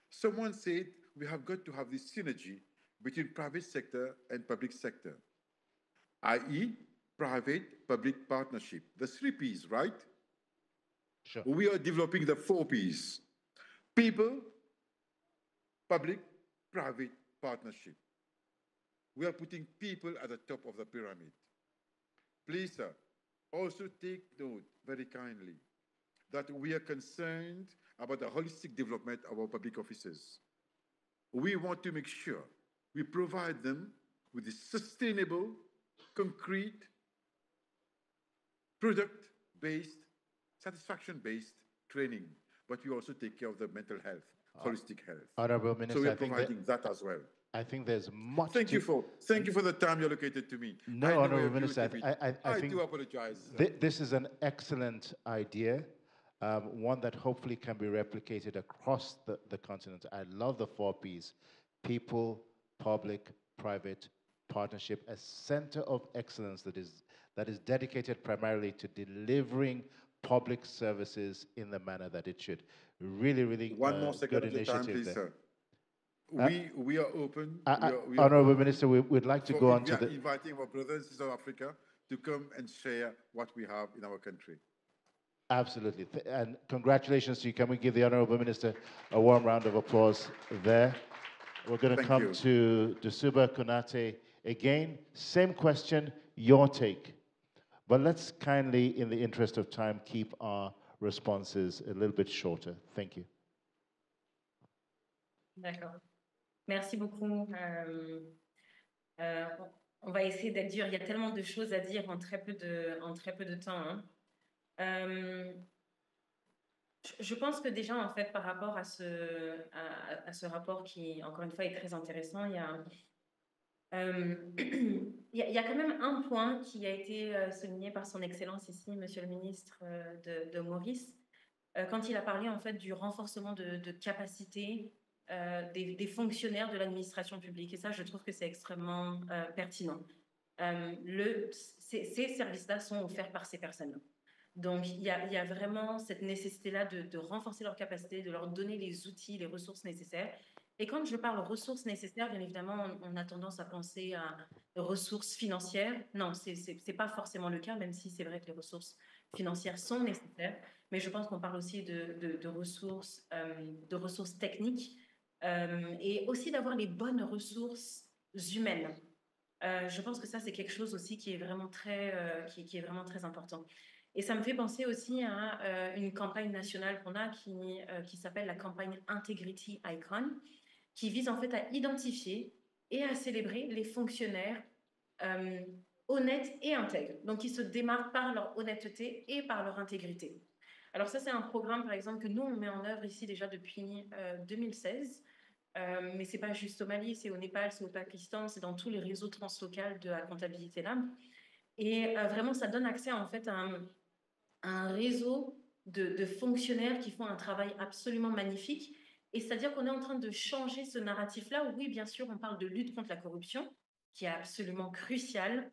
Someone said we have got to have this synergy between private sector and public sector, i.e. private-public partnership, the 3 Ps, right? Sure. We are developing the 4 Ps. People, public, private partnership. We are putting people at the top of the pyramid. Please, sir, also take note very kindly that we are concerned about the holistic development of our public officers. We want to make sure we provide them with the sustainable, concrete, product-based, satisfaction-based training, but we also take care of the mental health, holistic health. Honorable Minister, so we are providing that as well. I think there's much. Thank you for the time you allocated to me. No, Honorable Minister, I think, do apologize. This is an excellent idea, one that hopefully can be replicated across the continent. I love the 4 Ps: people, public, private, partnership, a center of excellence that is dedicated primarily to delivering public services in the manner that it should. Really, one more second good of your time, please, there. sir. We are open. Honorable Minister, we'd like to go on to the... inviting our brothers in South Africa to come and share what we have in our country. Absolutely. And congratulations to you. Can we give the Honorable Minister a warm round of applause there? We're going to come to Dusuba Konate again. Same question, your take. But let's kindly, in the interest of time, keep our responses a little bit shorter. Thank you. D'accord. Merci beaucoup. On va essayer d'être dur. Il y a tellement de choses à dire en très peu de temps. Hein. Je pense que déjà, en fait, par rapport à ce rapport qui, encore une fois, est très intéressant, il y a quand même un point qui a été souligné par son Excellence ici, Monsieur le Ministre de Maurice, quand il a parlé, en fait, du renforcement de capacité des fonctionnaires de l'administration publique. Et ça, je trouve que c'est extrêmement pertinent. Ces services-là sont offerts par ces personnes-là. Donc, il y a vraiment cette nécessité-là de renforcer leurs capacités, de leur donner les outils, les ressources nécessaires. Et quand je parle ressources nécessaires, bien évidemment, on a tendance à penser à ressources financières. Non, ce n'est pas forcément le cas, même si c'est vrai que les ressources financières sont nécessaires. Mais je pense qu'on parle aussi de ressources techniques et aussi d'avoir les bonnes ressources humaines. Je pense que ça, c'est quelque chose aussi qui est vraiment qui est vraiment très important. Et ça me fait penser aussi à une campagne nationale qu'on a qui s'appelle la campagne Integrity Icon, qui vise en fait à identifier et à célébrer les fonctionnaires honnêtes et intègres, donc qui se démarquent par leur honnêteté et par leur intégrité. Alors ça, c'est un programme, par exemple, que nous, on met en œuvre ici déjà depuis 2016, mais ce n'est pas juste au Mali, c'est au Népal, c'est au Pakistan, c'est dans tous les réseaux translocaux de la comptabilité là. Et vraiment, ça donne accès en fait à un réseau de fonctionnaires qui font un travail absolument magnifique. Et c'est-à-dire qu'on est en train de changer ce narratif-là où, oui, bien sûr, on parle de lutte contre la corruption, qui est absolument cruciale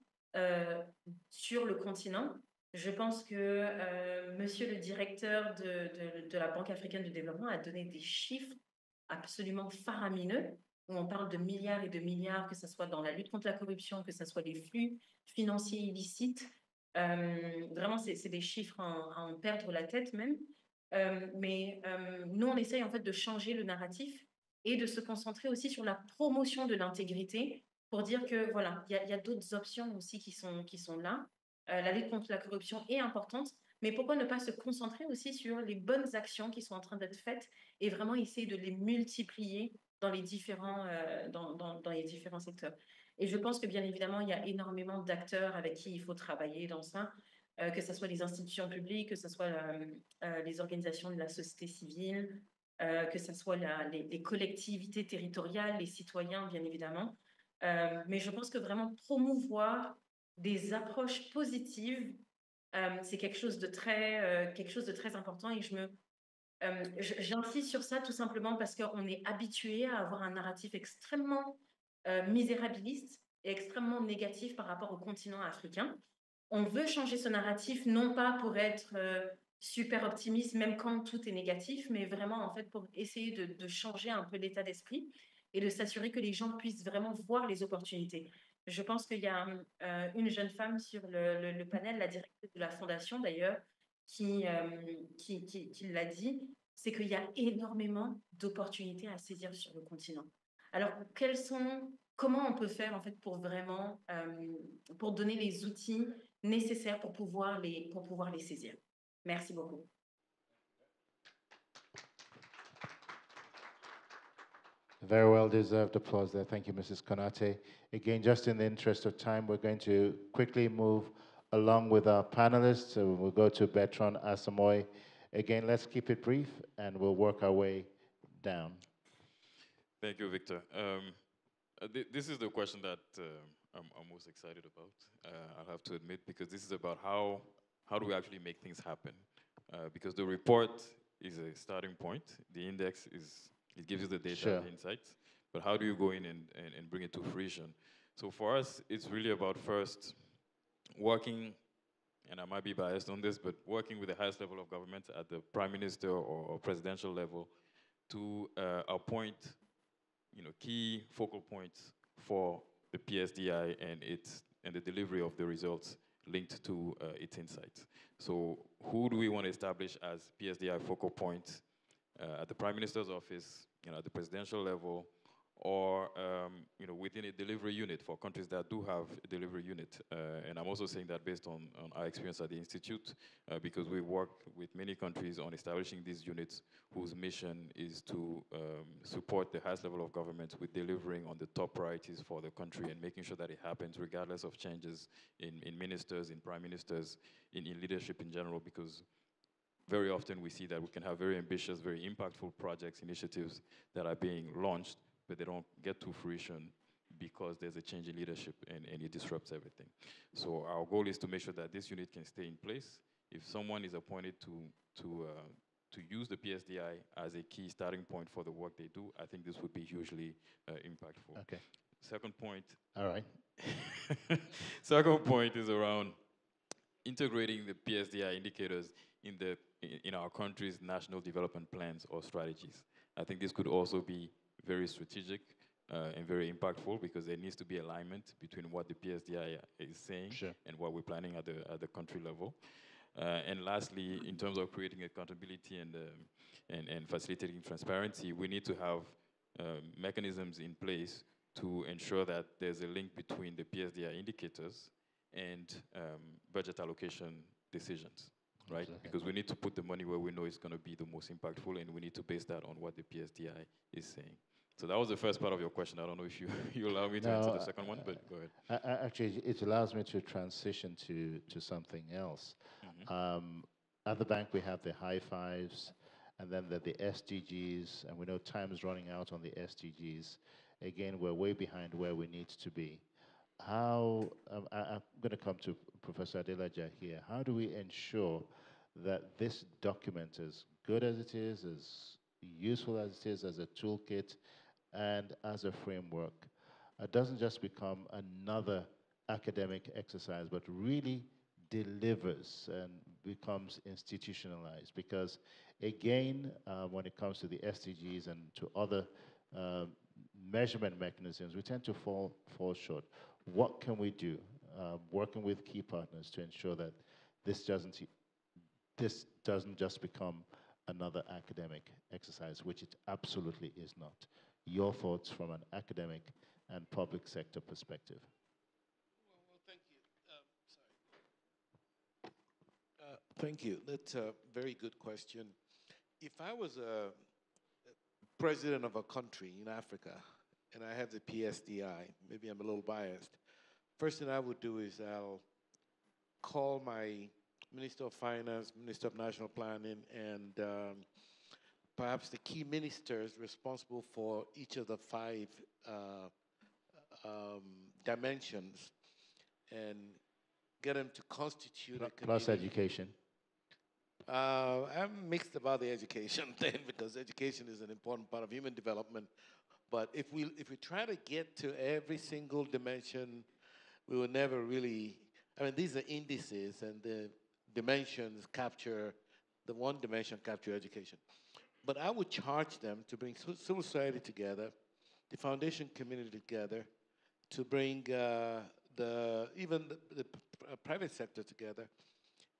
sur le continent. Je pense que monsieur le directeur de la Banque africaine de développement a donné des chiffres absolument faramineux, où on parle de milliards et de milliards, que ce soit dans la lutte contre la corruption, que ce soit les flux financiers illicites. Vraiment, c'est des chiffres à en perdre la tête même. Mais nous, on essaye en fait de changer le narratif et de se concentrer aussi sur la promotion de l'intégrité pour dire que voilà, il y a d'autres options aussi qui sont là. La lutte contre la corruption est importante, mais pourquoi ne pas se concentrer aussi sur les bonnes actions qui sont en train d'être faites et vraiment essayer de les multiplier dans les différents, dans les différents secteurs. Et je pense que bien évidemment, il y a énormément d'acteurs avec qui il faut travailler dans ça, que ce soit les institutions publiques, que ce soit les organisations de la société civile, que ce soit les collectivités territoriales, les citoyens, bien évidemment. Mais je pense que vraiment promouvoir des approches positives, c'est quelque chose de très important. Et j'insiste sur ça tout simplement parce qu'on est habitué à avoir un narratif extrêmement misérabiliste et extrêmement négatif par rapport au continent africain. On veut changer ce narratif, non pas pour être super optimiste, même quand tout est négatif, mais vraiment en fait pour essayer de changer un peu l'état d'esprit et de s'assurer que les gens puissent vraiment voir les opportunités. Je pense qu'il y a une jeune femme sur le panel, la directrice de la fondation d'ailleurs, qui l'a dit, c'est qu'il y a énormément d'opportunités à saisir sur le continent. Alors, comment on peut faire en fait pour vraiment, pour donner les outils nécessaires pour pouvoir les saisir? Merci beaucoup. Very well deserved applause there. Thank you, Mrs. Konate. Again, just in the interest of time, we're going to quickly move along with our panelists. So we'll go to Bertrand Asamoy. Again, let's keep it brief, and we'll work our way down. Thank you, Victor. This is the question that I'm most excited about, I'll have to admit, because this is about how do we actually make things happen? Because the report is a starting point. The index it gives you the data, sure, the insights, but how do you go in and bring it to fruition? So for us, it's really about first working, and I might be biased on this, but working with the highest level of government at the prime minister or presidential level to appoint, key focal points for the PSDI and the delivery of the results linked to its insights. So who do we want to establish as PSDI focal points at the Prime Minister's office, at the presidential level, or within a delivery unit for countries that do have a delivery unit. And I'm also saying that based on our experience at the Institute, because we work with many countries on establishing these units whose mission is to support the highest level of government with delivering on the top priorities for the country and making sure that it happens regardless of changes in ministers, in prime ministers, in leadership in general, because very often we see that we can have very ambitious, very impactful projects, initiatives that are being launched, but they don't get to fruition because there's a change in leadership and it disrupts everything. So our goal is to make sure that this unit can stay in place. If someone is appointed to use the PSDI as a key starting point for the work they do, I think this would be hugely impactful. Okay. Second point. All right. Second point is around integrating the PSDI indicators in our country's national development plans or strategies. I think this could also be very strategic and very impactful because there needs to be alignment between what the PSDI is saying, sure, and what we're planning at the country level. And lastly, in terms of creating accountability and facilitating transparency, we need to have mechanisms in place to ensure that there's a link between the PSDI indicators and budget allocation decisions, right? Exactly. Because we need to put the money where we know it's going to be the most impactful, and we need to base that on what the PSDI is saying. So that was the first part of your question. I don't know if you allow me to answer the second one, but go ahead. Actually, it allows me to transition to something else. Mm-hmm. At the bank, we have the high fives, and then the SDGs, and we know time is running out on the SDGs. Again, we're way behind where we need to be. I'm going to come to Professor Adelaja here. How do we ensure that this document, as good as it is, as useful as it is as a toolkit and as a framework, doesn't just become another academic exercise, but really delivers and becomes institutionalized? Because again, when it comes to the SDGs and to other measurement mechanisms, we tend to fall short. What can we do, working with key partners, to ensure that this doesn't just become another academic exercise, which it absolutely is not? Your thoughts from an academic and public sector perspective. Well, thank you. Thank you. That's a very good question. If I was president of a country in Africa, and I have the PSDI, maybe I'm a little biased, first thing I would do is I'll call my Minister of Finance, Minister of National Planning, and perhaps the key ministers responsible for each of the 5 dimensions, and get them to constitute a committee. Plus education. I'm mixed about the education thing because education is an important part of human development. But if we try to get to every single dimension, we will never really. I mean, these are indices, and the dimensions capture the one dimension capture education. But I would charge them to bring civil society together, the foundation community together, to bring the private sector together,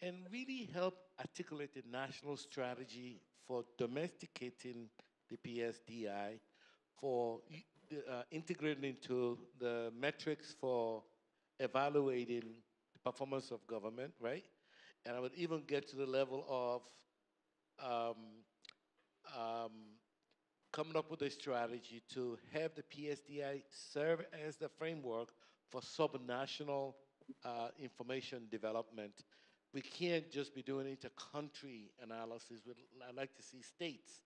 and really help articulate a national strategy for domesticating the PSDI, for integrating into the metrics for evaluating the performance of government, right? And I would even get to the level of coming up with a strategy to have the PSDI serve as the framework for subnational information development. We can't just be doing inter-country analysis. I'd like to see states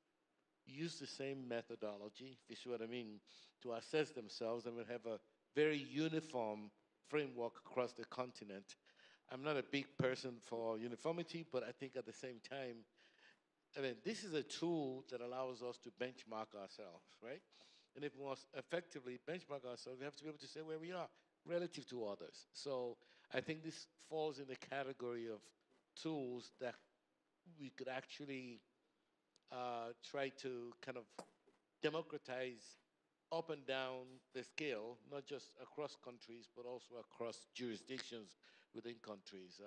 use the same methodology, if you see what I mean, to assess themselves, and we'll have a very uniform framework across the continent. I'm not a big person for uniformity, but I think at the same time, I mean, this is a tool that allows us to benchmark ourselves, right? And if we want to effectively benchmark ourselves, we have to be able to say where we are relative to others. So I think this falls in the category of tools that we could actually try to kind of democratize up and down the scale, not just across countries, but also across jurisdictions within countries.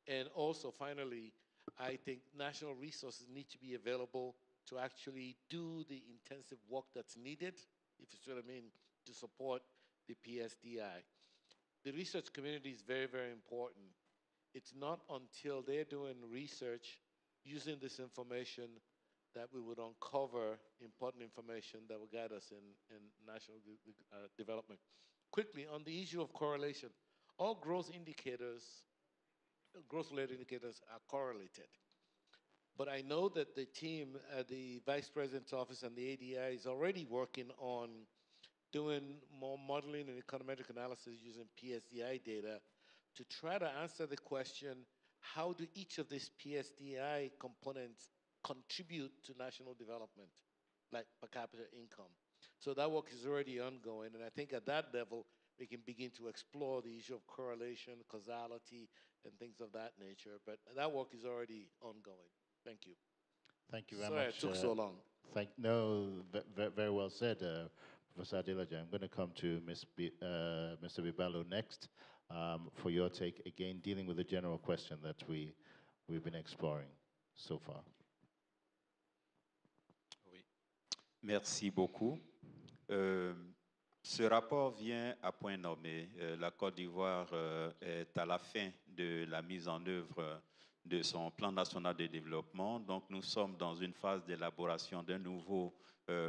And also, finally, I think national resources need to be available to actually do the intensive work that's needed, if you see what I mean, to support the PSDI. The research community is very, very important. It's not until they're doing research using this information that we would uncover important information that will guide us in national development. Quickly, on the issue of correlation, all growth indicators, growth-related indicators are correlated. But I know that the team at the Vice President's office and the ADI is already working on doing more modeling and econometric analysis using PSDI data to try to answer the question, how do each of these PSDI components contribute to national development, like per capita income? So that work is already ongoing, and I think at that level, we can begin to explore the issue of correlation, causality, and things of that nature. But that work is already ongoing. Thank you. Thank you very Sorry much. it took so long. Very well said, Professor Adelaja. I'm going to come to Mr. Bibalo next for your take, again, dealing with the general question that we've been exploring so far. Oui. Merci beaucoup. Ce rapport vient à point nommé. La Côte d'Ivoire est à la fin de la mise en œuvre de son plan national de développement. Donc, nous sommes dans une phase d'élaboration d'un nouveau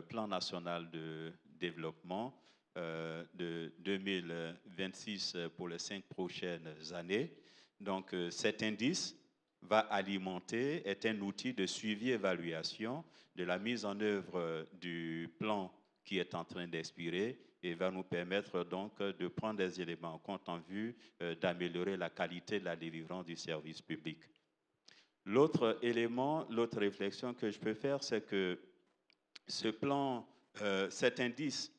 plan national de développement de 2026 pour les 5 prochaines années. Donc, cet indice va alimenter, est un outil de suivi-évaluation de la mise en œuvre du plan qui est en train d'expirer et va nous permettre donc de prendre des éléments en compte en vue d'améliorer la qualité de la délivrance du service public. L'autre élément, l'autre réflexion que je peux faire, c'est que ce plan, cet indice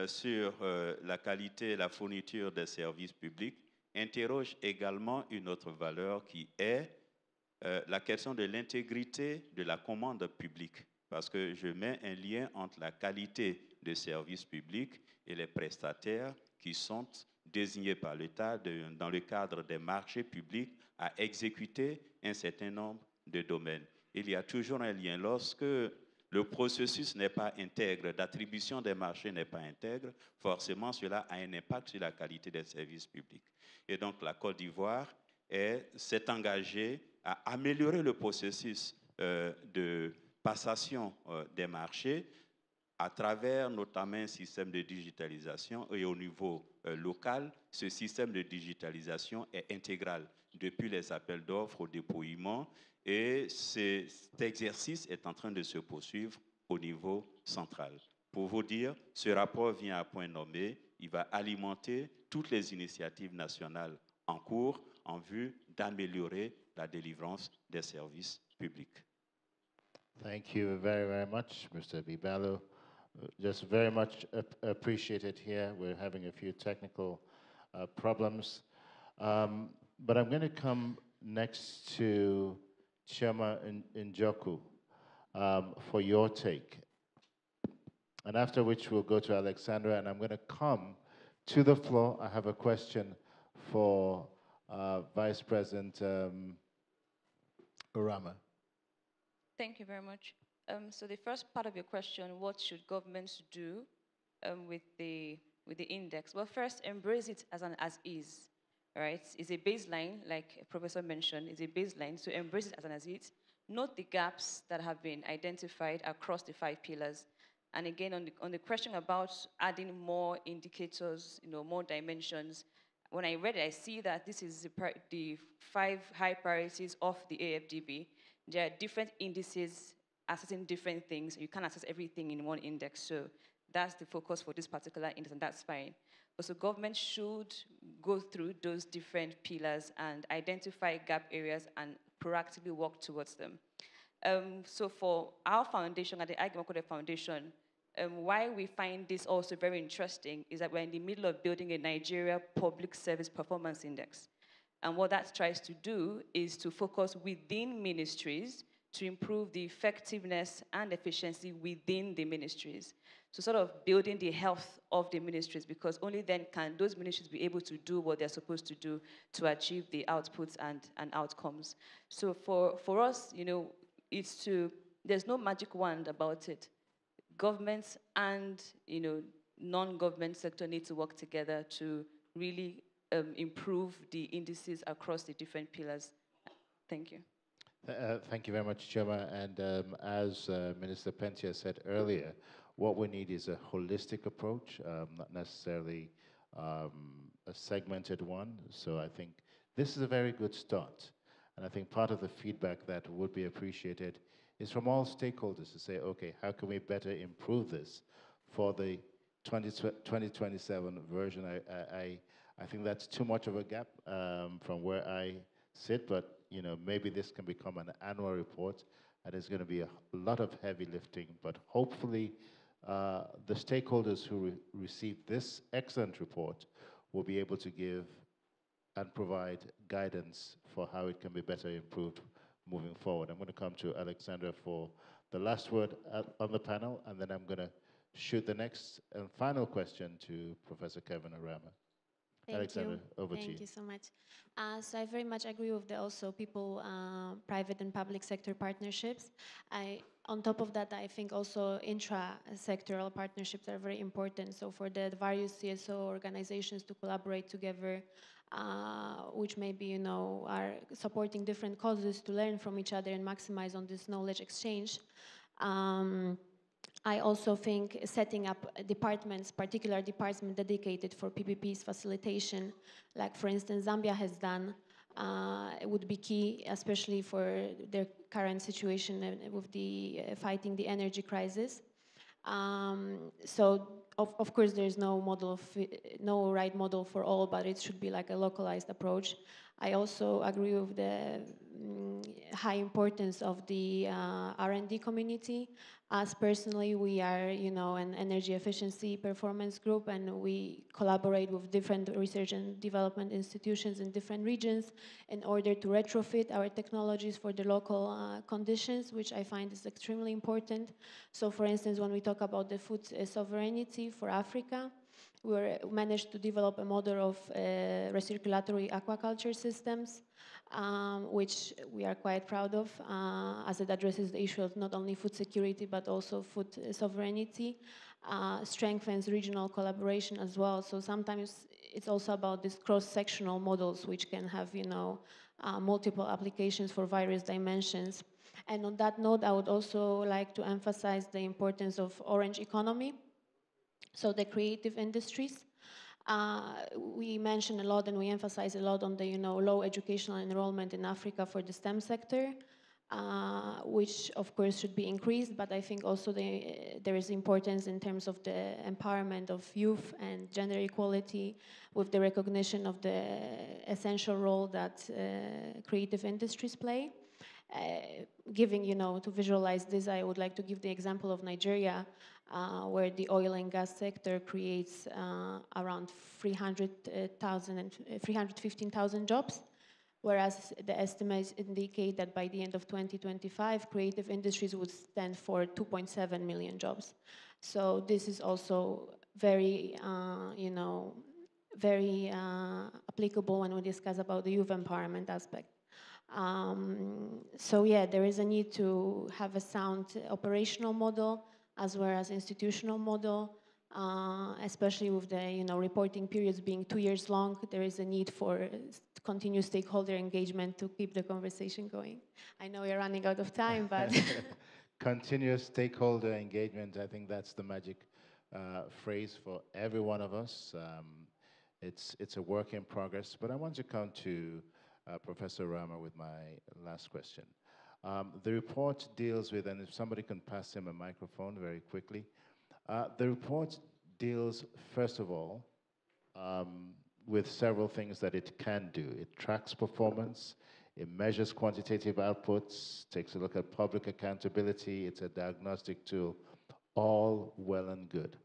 sur la qualité et la fourniture des services publics interroge également une autre valeur qui est la question de l'intégrité de la commande publique. Parce que je mets un lien entre la qualité des services publics et les prestataires qui sont désignés par l'État dans le cadre des marchés publics à exécuter un certain nombre de domaines. Il y a toujours un lien. Lorsque le processus n'est pas intègre, d'attribution des marchés n'est pas intègre, forcément cela a un impact sur la qualité des services publics. Et donc la Côte d'Ivoire s'est engagée à améliorer le processus de passation des marchés à travers notamment un système de digitalisation et au niveau local, ce système de digitalisation est intégral depuis les appels d'offres au déploiement et cet exercice est en train de se poursuivre au niveau central. Pour vous dire, ce rapport vient à point nommé, il va alimenter toutes les initiatives nationales en cours en vue d'améliorer la délivrance des services publics. Thank you very, very much, Mr. Bibalo. Just very much appreciated here. We're having a few technical problems. But I'm going to come next to Chema Njoku for your take. And after which we'll go to Alexandra, and I'm going to come to the floor. I have a question for Vice President Urama. Thank you very much. So the first part of your question, what should governments do with the index? Well, first, embrace it as an as-is, right? It's a baseline, like a professor mentioned, it's a baseline, so embrace it as an as-is. Note the gaps that have been identified across the 5 pillars. And again, on the question about adding more indicators, more dimensions, when I read it, I see that this is the 5 high priorities of the AFDB. There are different indices assessing different things. You can't assess everything in one index, so that's the focus for this particular index, and that's fine. But so government should go through those different pillars and identify gap areas and proactively work towards them. So for our foundation, at the Agricultural Foundation, why we find this also very interesting is that we're in the middle of building a Nigeria Public Service Performance Index. And what that tries to do is to focus within ministries to improve the effectiveness and efficiency within the ministries. So sort of building the health of the ministries, because only then can those ministries be able to do what they're supposed to do to achieve the outputs and outcomes. So for us, there's no magic wand about it. Governments and non-government sector need to work together to really improve the indices across the different pillars. Thank you. Thank you very much, Chema. And as Minister Pentia said earlier, what we need is a holistic approach, not necessarily a segmented one. So I think this is a very good start. And I think part of the feedback that would be appreciated is from all stakeholders to say, okay, how can we better improve this for the 2027 version? I think that's too much of a gap from where I sit, but maybe this can become an annual report, and there's going to be a lot of heavy lifting, but hopefully the stakeholders who receive this excellent report will be able to give and provide guidance for how it can be better improved moving forward. I'm going to come to Alexandra for the last word on the panel, and then I'm going to shoot the next and final question to Professor Kevin Urama. Alexandra, over to you. Thank you so much. So I very much agree with the also people, private and public sector partnerships. On top of that, I think also intra-sectoral partnerships are very important. So for the various CSO organizations to collaborate together, which maybe, are supporting different causes to learn from each other and maximize on this knowledge exchange. I also think setting up departments, particular departments dedicated for PPP's facilitation, like for instance Zambia has done, it would be key, especially for their current situation with the fighting the energy crisis. So of course there's no right model for all, but it should be like a localized approach. I also agree with the high importance of the R&D community. Us personally, we are, an energy efficiency performance group, and we collaborate with different research and development institutions in different regions in order to retrofit our technologies for the local conditions, which I find is extremely important. So for instance, when we talk about the food sovereignty for Africa, we managed to develop a model of recirculatory aquaculture systems, which we are quite proud of, as it addresses the issue of not only food security, but also food sovereignty, strengthens regional collaboration as well. So sometimes it's also about these cross-sectional models, which can have, multiple applications for various dimensions. And on that note, I would also like to emphasize the importance of orange economy, so the creative industries. We mention a lot and we emphasize a lot on the low educational enrollment in Africa for the STEM sector, which of course should be increased, but I think also there is importance in terms of the empowerment of youth and gender equality with the recognition of the essential role that creative industries play. To visualize this, I would like to give the example of Nigeria, where the oil and gas sector creates around 315,000 jobs, whereas the estimates indicate that by the end of 2025, creative industries would stand for 2.7 million jobs. So this is also very, very applicable when we discuss about the youth empowerment aspect. So yeah, there is a need to have a sound operational model as well as institutional model, especially with the reporting periods being 2 years long. There is a need for continuous stakeholder engagement to keep the conversation going. I know you're running out of time, but continuous stakeholder engagement, I think that's the magic phrase for every one of us. It's a work in progress, but I want to come to Professor Rama with my last question. The report deals with, and if somebody can pass him a microphone very quickly, the report deals, first of all, with several things that it can do. It tracks performance, it measures quantitative outputs, takes a look at public accountability, it's a diagnostic tool, all well and good.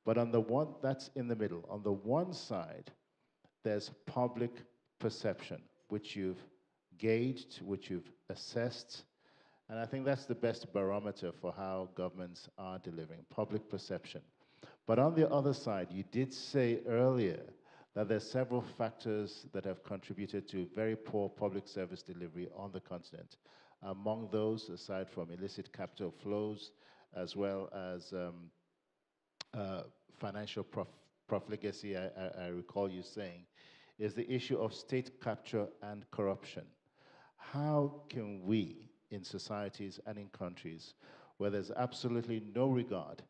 But on the one, that's in the middle. On the one side, there's public perception, which you've gauged, which you've assessed, and I think that's the best barometer for how governments are delivering, public perception. But on the other side, you did say earlier that there's several factors that have contributed to very poor public service delivery on the continent. Among those, aside from illicit capital flows, as well as financial profligacy, I recall you saying, is the issue of state capture and corruption. How can we, in societies and in countries where there's absolutely no regard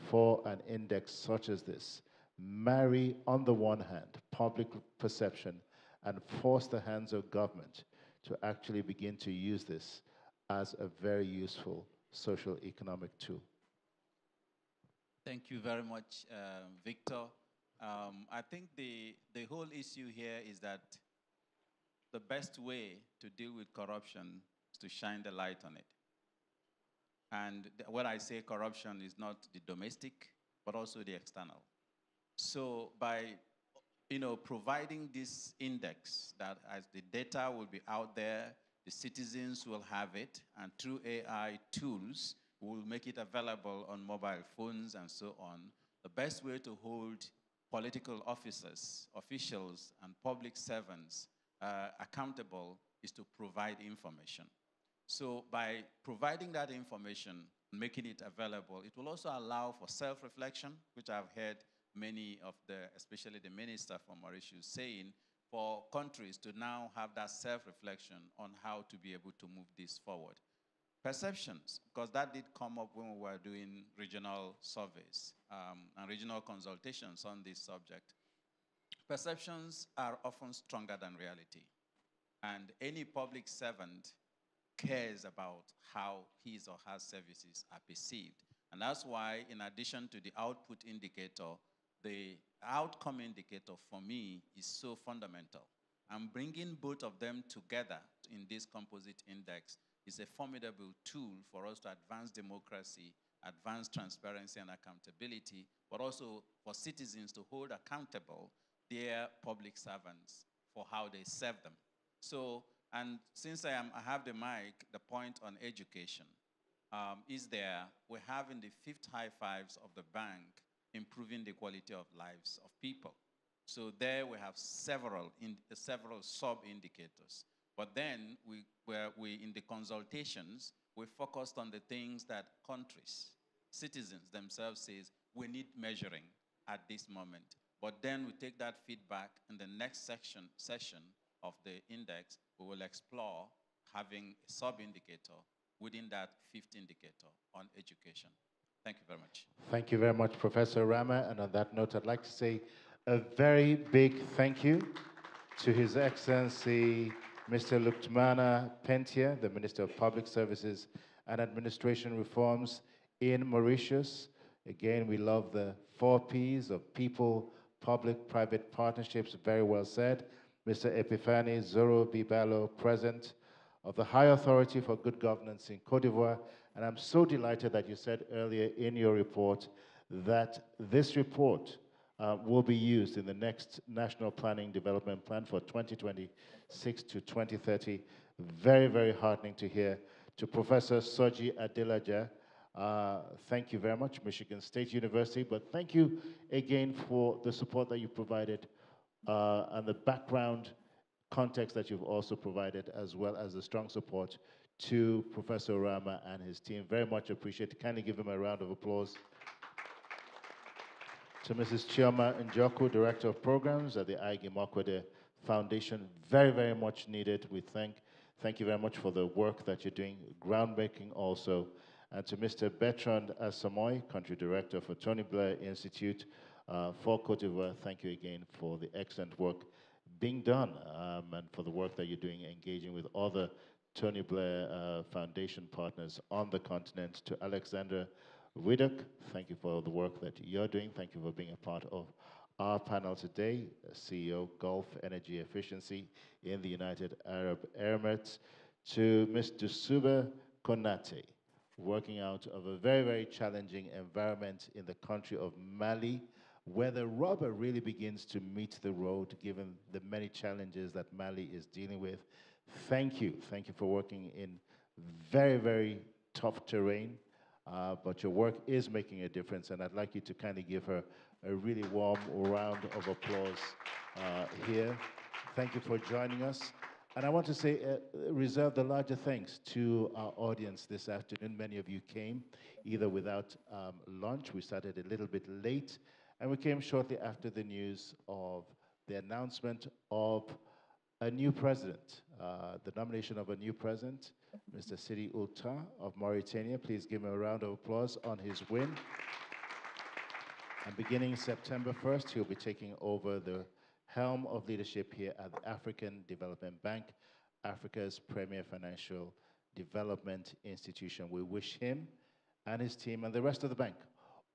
for an index such as this, marry, on the one hand, public perception and force the hands of government to actually begin to use this as a very useful social economic tool? Thank you very much, Victor. I think the whole issue here is that the best way to deal with corruption is to shine the light on it. And when I say corruption is not the domestic, but also the external. So by providing this index that as the data will be out there, the citizens will have it, and through AI tools, we'll make it available on mobile phones and so on. The best way to hold political officers, officials, and public servants accountable is to provide information. So by providing that information, making it available, it will also allow for self-reflection, which I've heard many of especially the minister from Mauritius saying, for countries to now have that self-reflection on how to be able to move this forward. Perceptions, because that did come up when we were doing regional surveys and regional consultations on this subject. Perceptions are often stronger than reality. And any public servant cares about how his or her services are perceived. And that's why, in addition to the output indicator, the outcome indicator for me is so fundamental. And bringing both of them together in this composite index is a formidable tool for us to advance democracy, advance transparency and accountability, but also for citizens to hold accountable their public servants for how they serve them. So, and since I have the mic, the point on education is there. We have in the 5th high fives of the bank improving the quality of lives of people. So there we have several sub-indicators. But then in the consultations, we focused on the things that countries, citizens themselves says, we need measuring at this moment. But then we take that feedback in the next session of the index, we will explore having a sub-indicator within that fifth indicator on education. Thank you very much. Thank you very much, Professor Rama. And on that note, I'd like to say a very big thank you to His Excellency Mr. Lukmana Pentia, the Minister of Public Services and Administration Reforms in Mauritius. Again, we love the 4 Ps of people, public-private partnerships, very well said. Mr. Epifani Zoro Bibalo, present, of the High Authority for Good Governance in Côte d'Ivoire. And I'm so delighted that you said earlier in your report that this report will be used in the next National Planning Development Plan for 2026 to 2030. Very, very heartening to hear. To Professor Soji Adelaja, thank you very much, Michigan State University, but thank you again for the support that you provided and the background context that you've also provided, as well as the strong support to Professor Rama and his team. Very much appreciated. Kindly give him a round of applause. To Mrs. Chioma Njoku, Director of Programs at the Igi Makwede Foundation, very, very much needed. We thank you very much for the work that you're doing, groundbreaking also. And to Mr. Bertrand Asamoy, Country Director for Tony Blair Institute for Côte d'Ivoire, thank you again for the excellent work being done and for the work that you're doing, engaging with other Tony Blair Foundation partners on the continent. To Alexander Widok, thank you for the work that you're doing. Thank you for being a part of our panel today, CEO, Gulf Energy Efficiency in the United Arab Emirates. To Ms. Dussuba Konate, working out of a very, very challenging environment in the country of Mali, where the rubber really begins to meet the road, given the many challenges that Mali is dealing with. Thank you for working in very, very tough terrain, but your work is making a difference, and I'd like you to kind of give her a really warm round of applause here. Thank you for joining us. And I want to say, reserve the larger thanks to our audience this afternoon. Many of you came either without lunch. We started a little bit late, and we came shortly after the news of the announcement of a new president, the nomination of a new president, Mr. Sidi Oulta of Mauritania. Please give him a round of applause on his win. And beginning September 1st, he'll be taking over the helm of leadership here at the African Development Bank, Africa's premier financial development institution. We wish him and his team and the rest of the bank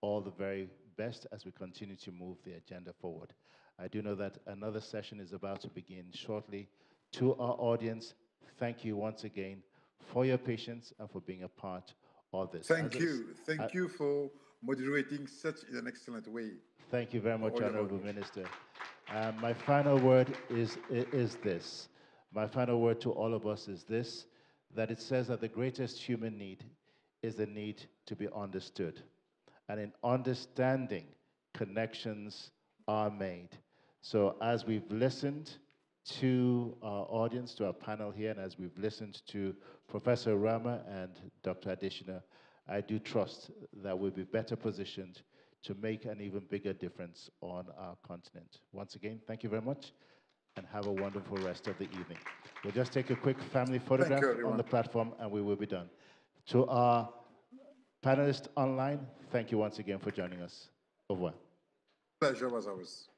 all the very best as we continue to move the agenda forward. I do know that another session is about to begin shortly. To our audience, thank you once again for your patience and for being a part of this. Thank you for moderating such in an excellent way. Thank you very much, Honorable Minister. My final word is this. My final word to all of us is this, that it says that the greatest human need is the need to be understood. And in understanding, connections are made. So as we've listened to our audience, to our panel here, and as we've listened to Professor Rama and Dr. Adeshina, I do trust that we'll be better positioned to make an even bigger difference on our continent. Once again, thank you very much, and have a wonderful rest of the evening. We'll just take a quick family photograph on the platform, and we will be done. To our panelists online, thank you once again for joining us. Au revoir. Pleasure was ours.